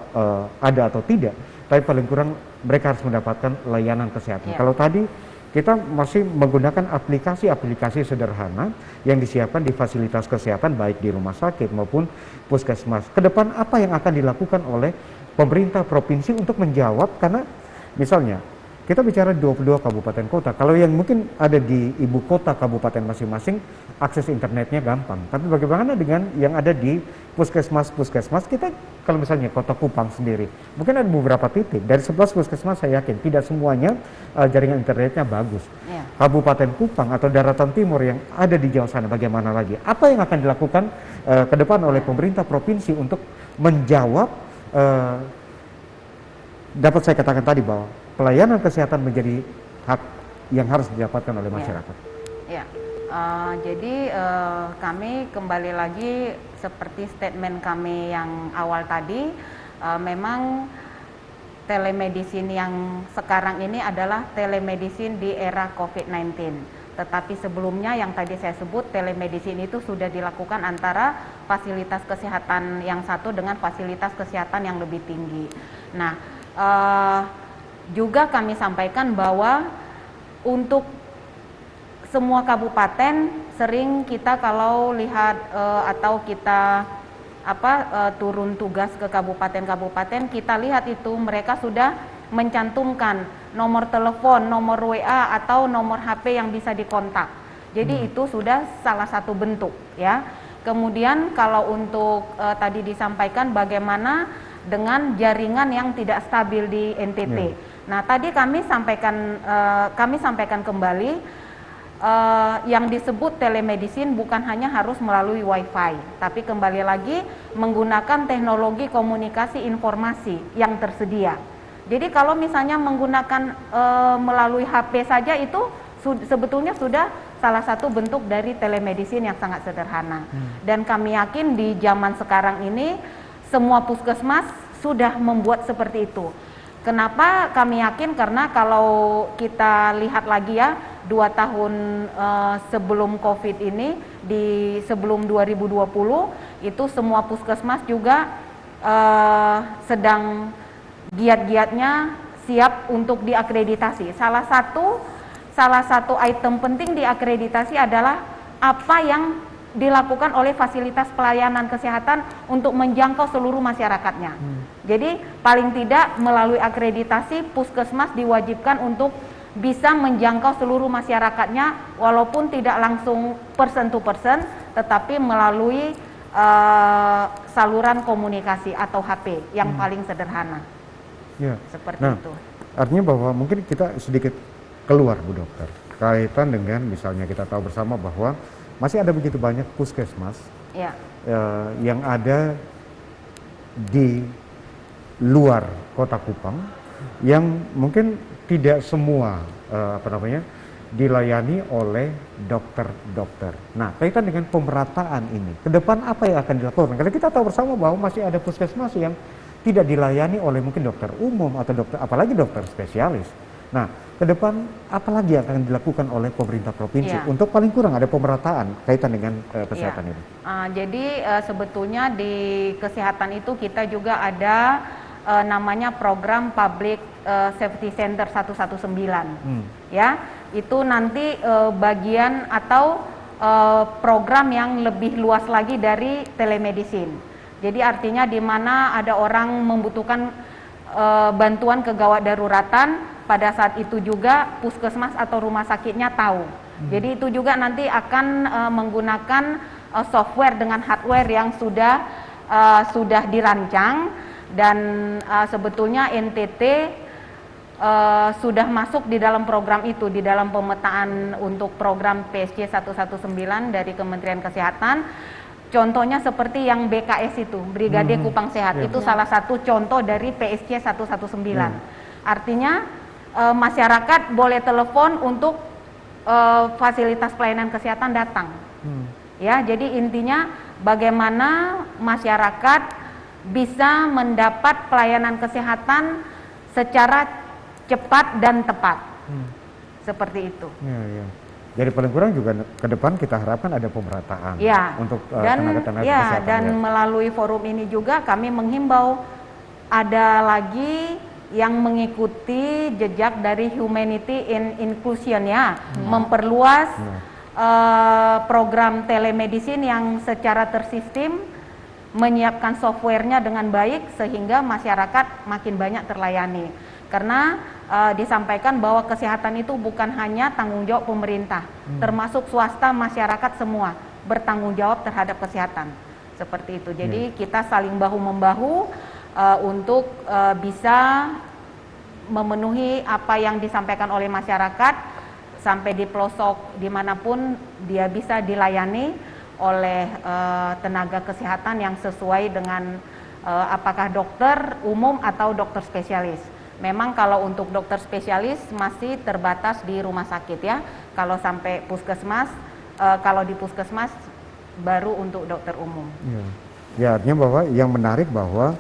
ada atau tidak, tapi paling kurang mereka harus mendapatkan layanan kesehatan. Kalau tadi kita masih menggunakan aplikasi-aplikasi sederhana yang disiapkan di fasilitas kesehatan baik di rumah sakit maupun puskesmas. Kedepan apa yang akan dilakukan oleh pemerintah provinsi untuk menjawab, karena misalnya kita bicara 22 kabupaten kota. Kalau yang mungkin ada di ibu kota kabupaten masing-masing, akses internetnya gampang. Tapi bagaimana dengan yang ada di puskesmas-puskesmas? Kita kalau misalnya Kota Kupang sendiri, mungkin ada beberapa titik. Dari 11 puskesmas saya yakin tidak semuanya jaringan internetnya bagus. Kabupaten Kupang atau Daratan Timur yang ada di Jawa sana bagaimana lagi? Apa yang akan dilakukan ke depan oleh pemerintah provinsi untuk menjawab dapat saya katakan tadi bahwa pelayanan kesehatan menjadi hak yang harus didapatkan oleh masyarakat. Jadi kami kembali lagi seperti statement kami yang awal tadi, memang telemedicine yang sekarang ini adalah telemedicine di era COVID-19. Tetapi sebelumnya yang tadi saya sebut, telemedicine itu sudah dilakukan antara fasilitas kesehatan yang satu dengan fasilitas kesehatan yang lebih tinggi. Nah, juga kami sampaikan bahwa untuk semua kabupaten sering kita kalau lihat atau kita turun tugas ke kabupaten-kabupaten, kita lihat itu mereka sudah mencantumkan nomor telepon, nomor WA atau nomor HP yang bisa dikontak. Jadi itu sudah salah satu bentuk ya. Kemudian kalau untuk tadi disampaikan bagaimana dengan jaringan yang tidak stabil di NTT. Nah, tadi kami sampaikan kembali yang disebut telemedicine bukan hanya harus melalui wifi, tapi kembali lagi menggunakan teknologi komunikasi informasi yang tersedia. Jadi kalau misalnya menggunakan melalui HP saja itu sebetulnya sudah salah satu bentuk dari telemedicine yang sangat sederhana. Dan kami yakin di zaman sekarang ini semua puskesmas sudah membuat seperti itu. Kenapa kami yakin? Karena kalau kita lihat lagi ya, 2 tahun sebelum COVID ini, sebelum 2020, itu semua puskesmas juga sedang giat-giatnya siap untuk diakreditasi. Salah satu item penting diakreditasi adalah apa yang dilakukan oleh fasilitas pelayanan kesehatan untuk menjangkau seluruh masyarakatnya. Jadi paling tidak melalui akreditasi puskesmas diwajibkan untuk bisa menjangkau seluruh masyarakatnya walaupun tidak langsung person to person, tetapi melalui saluran komunikasi atau HP yang paling sederhana. Ya. Seperti Nah, itu. artinya bahwa mungkin kita sedikit keluar, Bu Dokter, kaitan dengan misalnya kita tahu bersama bahwa masih ada begitu banyak puskesmas Ya. yang ada di luar kota Kupang yang mungkin tidak semua dilayani oleh dokter-dokter. Nah, kaitan dengan pemerataan ini, ke depan apa yang akan dilakukan? Karena kita tahu bersama bahwa masih ada puskesmas yang tidak dilayani oleh mungkin dokter umum atau dokter, apalagi dokter spesialis. Nah, ke depan apa lagi yang akan dilakukan oleh pemerintah provinsi untuk paling kurang ada pemerataan kaitan dengan kesehatan ini? Jadi sebetulnya di kesehatan itu kita juga ada namanya program Public Safety Center 119. Ya, itu nanti bagian atau program yang lebih luas lagi dari telemedicine. Jadi artinya di mana ada orang membutuhkan bantuan kegawat daruratan, pada saat itu juga puskesmas atau rumah sakitnya tahu. Jadi itu juga nanti akan menggunakan software dengan hardware yang sudah dirancang, dan sebetulnya NTT sudah masuk di dalam program itu, di dalam pemetaan untuk program PSC 119 dari Kementerian Kesehatan. Contohnya seperti yang BKS itu, Brigade Kupang Sehat, itu salah satu contoh dari PSC 119. Artinya masyarakat boleh telepon untuk fasilitas pelayanan kesehatan datang. Ya, jadi intinya bagaimana masyarakat bisa mendapat pelayanan kesehatan secara cepat dan tepat. Seperti itu. Ya. Jadi paling kurang juga ke depan kita harapkan ada pemerataan untuk tenaga-tenaga kesehatan. Dan melalui forum ini juga kami menghimbau ada lagi yang mengikuti jejak dari Humanity in Inclusion memperluas program telemedicine yang secara tersistem, menyiapkan softwarenya dengan baik sehingga masyarakat makin banyak terlayani. Karena disampaikan bahwa kesehatan itu bukan hanya tanggung jawab pemerintah, termasuk swasta, masyarakat semua bertanggung jawab terhadap kesehatan. Seperti itu. Jadi kita saling bahu-membahu untuk bisa memenuhi apa yang disampaikan oleh masyarakat sampai di pelosok dimanapun dia bisa dilayani oleh tenaga kesehatan yang sesuai dengan apakah dokter umum atau dokter spesialis. Memang kalau untuk dokter spesialis masih terbatas di rumah sakit ya. Kalau sampai puskesmas, kalau di puskesmas baru untuk dokter umum. Ya, artinya bahwa yang menarik bahwa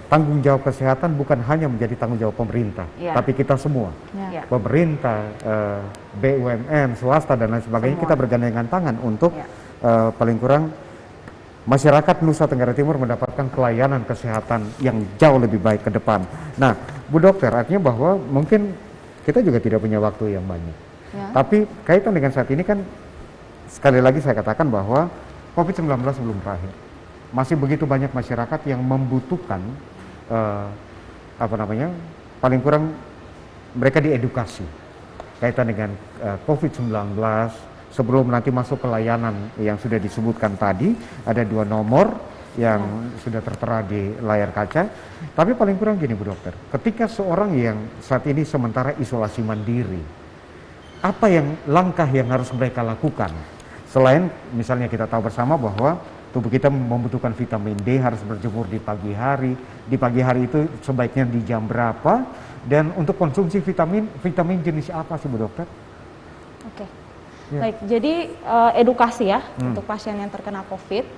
tanggung jawab kesehatan bukan hanya menjadi tanggung jawab pemerintah, tapi kita semua, pemerintah, BUMN, swasta dan lain sebagainya, kita bergandengan tangan untuk paling kurang masyarakat Nusa Tenggara Timur mendapatkan pelayanan kesehatan yang jauh lebih baik ke depan. Nah, Bu Dokter, artinya bahwa mungkin kita juga tidak punya waktu yang banyak. Tapi kaitan dengan saat ini kan, sekali lagi saya katakan bahwa COVID-19 belum berakhir. Masih begitu banyak masyarakat yang membutuhkan, paling kurang mereka diedukasi kaitan dengan COVID-19. Sebelum nanti masuk ke layanan yang sudah disebutkan tadi, ada 2 nomor yang sudah tertera di layar kaca. Tapi paling kurang gini Bu Dokter, ketika seorang yang saat ini sementara isolasi mandiri, apa yang langkah yang harus mereka lakukan? Selain misalnya kita tahu bersama bahwa tubuh kita membutuhkan vitamin D, harus berjemur di pagi hari. Di pagi hari itu sebaiknya di jam berapa? Dan untuk konsumsi vitamin jenis apa sih Bu Dokter? Oke. Ya. Baik, jadi edukasi ya untuk pasien yang terkena COVID.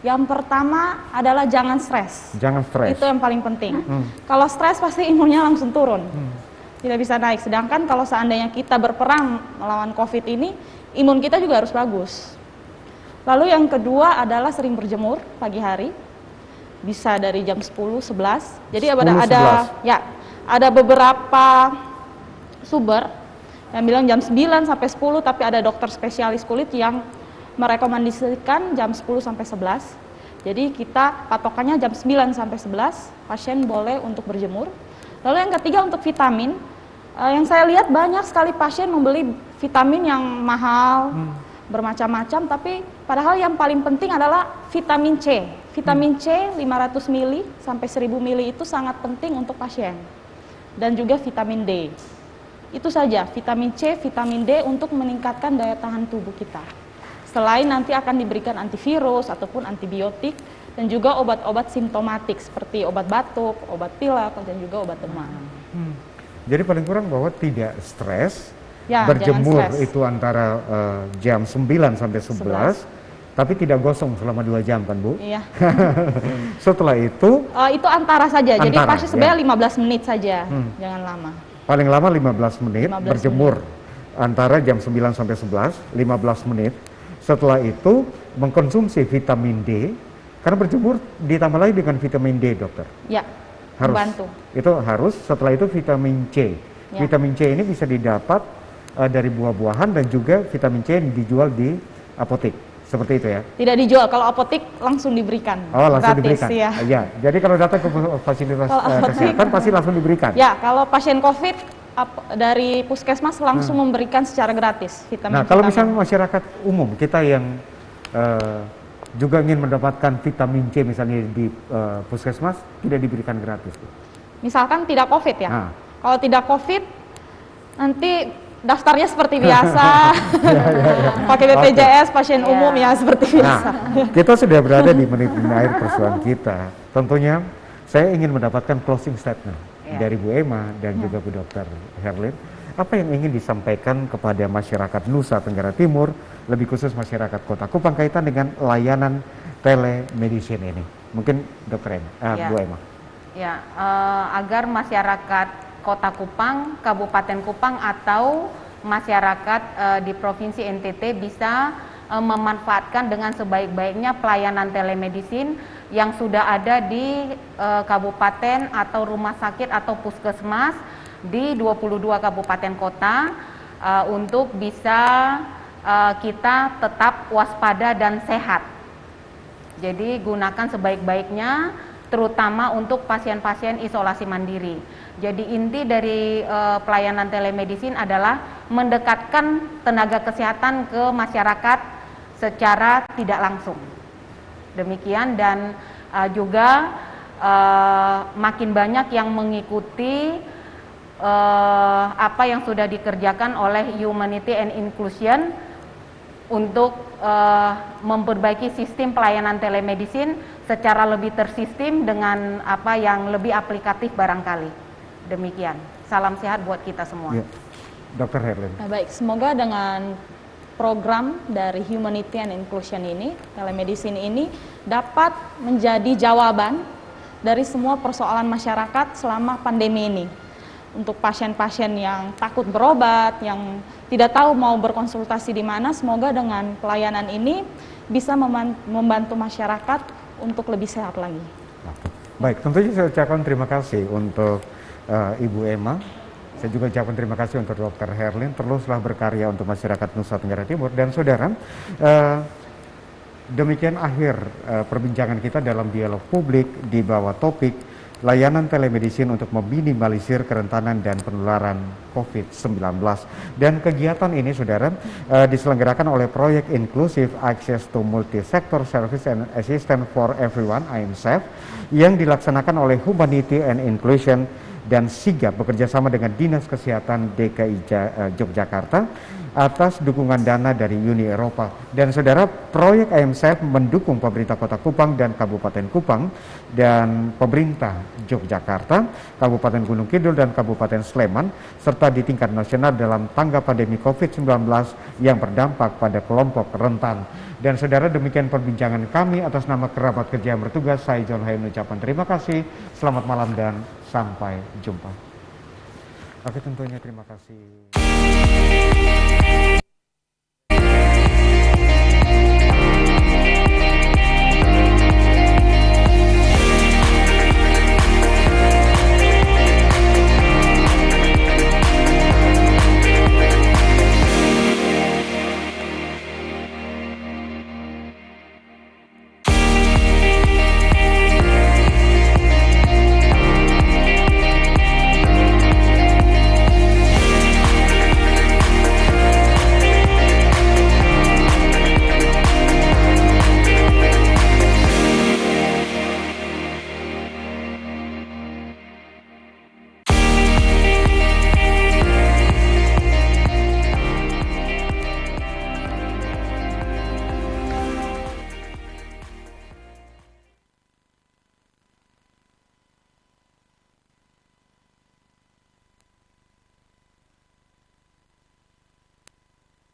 Yang pertama adalah jangan stres. Jangan stres. Itu yang paling penting. Kalau stres pasti imunnya langsung turun. Tidak bisa naik. Sedangkan kalau seandainya kita berperang melawan COVID ini, imun kita juga harus bagus. Lalu yang kedua adalah sering berjemur pagi hari. Bisa dari jam 10, 11. Jadi 10, ada beberapa sumber yang bilang jam 9 sampai 10, tapi ada dokter spesialis kulit yang merekomendasikan jam 10 sampai 11. Jadi kita patokannya jam 9 sampai 11 pasien boleh untuk berjemur. Lalu yang ketiga untuk vitamin, yang saya lihat banyak sekali pasien membeli vitamin yang mahal, bermacam-macam, tapi padahal yang paling penting adalah vitamin C. Vitamin C 500 mili sampai 1000 mili itu sangat penting untuk pasien. Dan juga vitamin D. Itu saja, vitamin C, vitamin D untuk meningkatkan daya tahan tubuh kita. Selain nanti akan diberikan antivirus ataupun antibiotik dan juga obat-obat simptomatik seperti obat batuk, obat pilek, dan juga obat demam. Jadi paling kurang bahwa tidak stres, Ya, berjemur jangan stres. itu antara jam 9 sampai 11, tapi tidak gosong selama 2 jam kan Bu? Iya. Setelah itu Itu antara saja, jadi Antara, pasien sebenarnya 15 menit saja, jangan lama. paling lama 15 menit 15 berjemur antara jam 9 sampai 11, 15 menit. Setelah itu mengkonsumsi vitamin D, karena berjemur ditambah lagi dengan vitamin D Dokter. Ya, Harus. membantu. Itu harus. Setelah itu vitamin C. Ya. Vitamin C ini bisa didapat dari buah-buahan dan juga vitamin C yang dijual di apotek. Seperti itu ya. Tidak dijual, kalau apotek langsung diberikan. Oh, langsung gratis, diberikan. Ya. Ya. Jadi kalau datang ke fasilitas Kalau apotek, kesehatan pasti langsung diberikan. Ya, kalau pasien COVID dari puskesmas langsung memberikan secara gratis vitamin. Nah, kalau misalnya masyarakat umum kita yang juga ingin mendapatkan vitamin C misalnya di puskesmas tidak diberikan gratis. Misalkan tidak COVID ya. Nah. Kalau tidak COVID nanti daftarnya seperti biasa. Pakai BPJS pasien umum ya seperti biasa. Nah, kita sudah berada di menit akhir persoalan kita. Tentunya saya ingin mendapatkan closing statement dari Bu Emma dan juga Bu Dr. Herlin. Apa yang ingin disampaikan kepada masyarakat Nusa Tenggara Timur, lebih khusus masyarakat Kota Kupang kaitan dengan layanan telemedicine ini? Mungkin Dr. Emma, Bu Emma. Ya, agar masyarakat Kota Kupang, Kabupaten Kupang atau masyarakat di Provinsi NTT bisa memanfaatkan dengan sebaik-baiknya pelayanan telemedicine yang sudah ada di kabupaten atau rumah sakit atau puskesmas di 22 kabupaten kota untuk bisa kita tetap waspada dan sehat. Jadi gunakan sebaik-baiknya terutama untuk pasien-pasien isolasi mandiri. Jadi inti dari pelayanan telemedicine adalah mendekatkan tenaga kesehatan ke masyarakat secara tidak langsung. Demikian dan juga makin banyak yang mengikuti apa yang sudah dikerjakan oleh Humanity and Inclusion untuk memperbaiki sistem pelayanan telemedicine secara lebih tersistem dengan apa yang lebih aplikatif barangkali. Demikian. Salam sehat buat kita semua. Ya. Dr. Herlin. Nah, baik, semoga dengan program dari Humanity and Inclusion ini, telemedicine ini dapat menjadi jawaban dari semua persoalan masyarakat selama pandemi ini. Untuk pasien-pasien yang takut berobat, yang tidak tahu mau berkonsultasi di mana, semoga dengan pelayanan ini bisa membantu masyarakat untuk lebih sehat lagi. Baik, tentunya saya ucapkan terima kasih untuk Ibu Emma. Saya juga ucapkan terima kasih untuk Dr. Herlin, teruslah berkarya untuk masyarakat Nusa Tenggara Timur. Dan saudara, demikian akhir perbincangan kita dalam dialog publik di bawah topik layanan telemedicine untuk meminimalisir kerentanan dan penularan COVID-19. Dan kegiatan ini, saudara, diselenggarakan oleh Proyek Inclusive Access to Multi-Sector Service and Assistance for Everyone, IMSEF, yang dilaksanakan oleh Humanity and Inclusion dan sigap bekerja sama dengan Dinas Kesehatan DKI Yogyakarta atas dukungan dana dari Uni Eropa. Dan saudara, proyek IMSF mendukung pemerintah Kota Kupang dan Kabupaten Kupang dan pemerintah Yogyakarta, Kabupaten Gunung Kidul dan Kabupaten Sleman, serta di tingkat nasional dalam tanggap pandemi COVID-19 yang berdampak pada kelompok rentan. Dan saudara, demikian perbincangan kami atas nama kerabat kerja yang bertugas. Saya John Hayun ucapkan terima kasih, selamat malam dan sampai jumpa. Oke, tentunya terima kasih.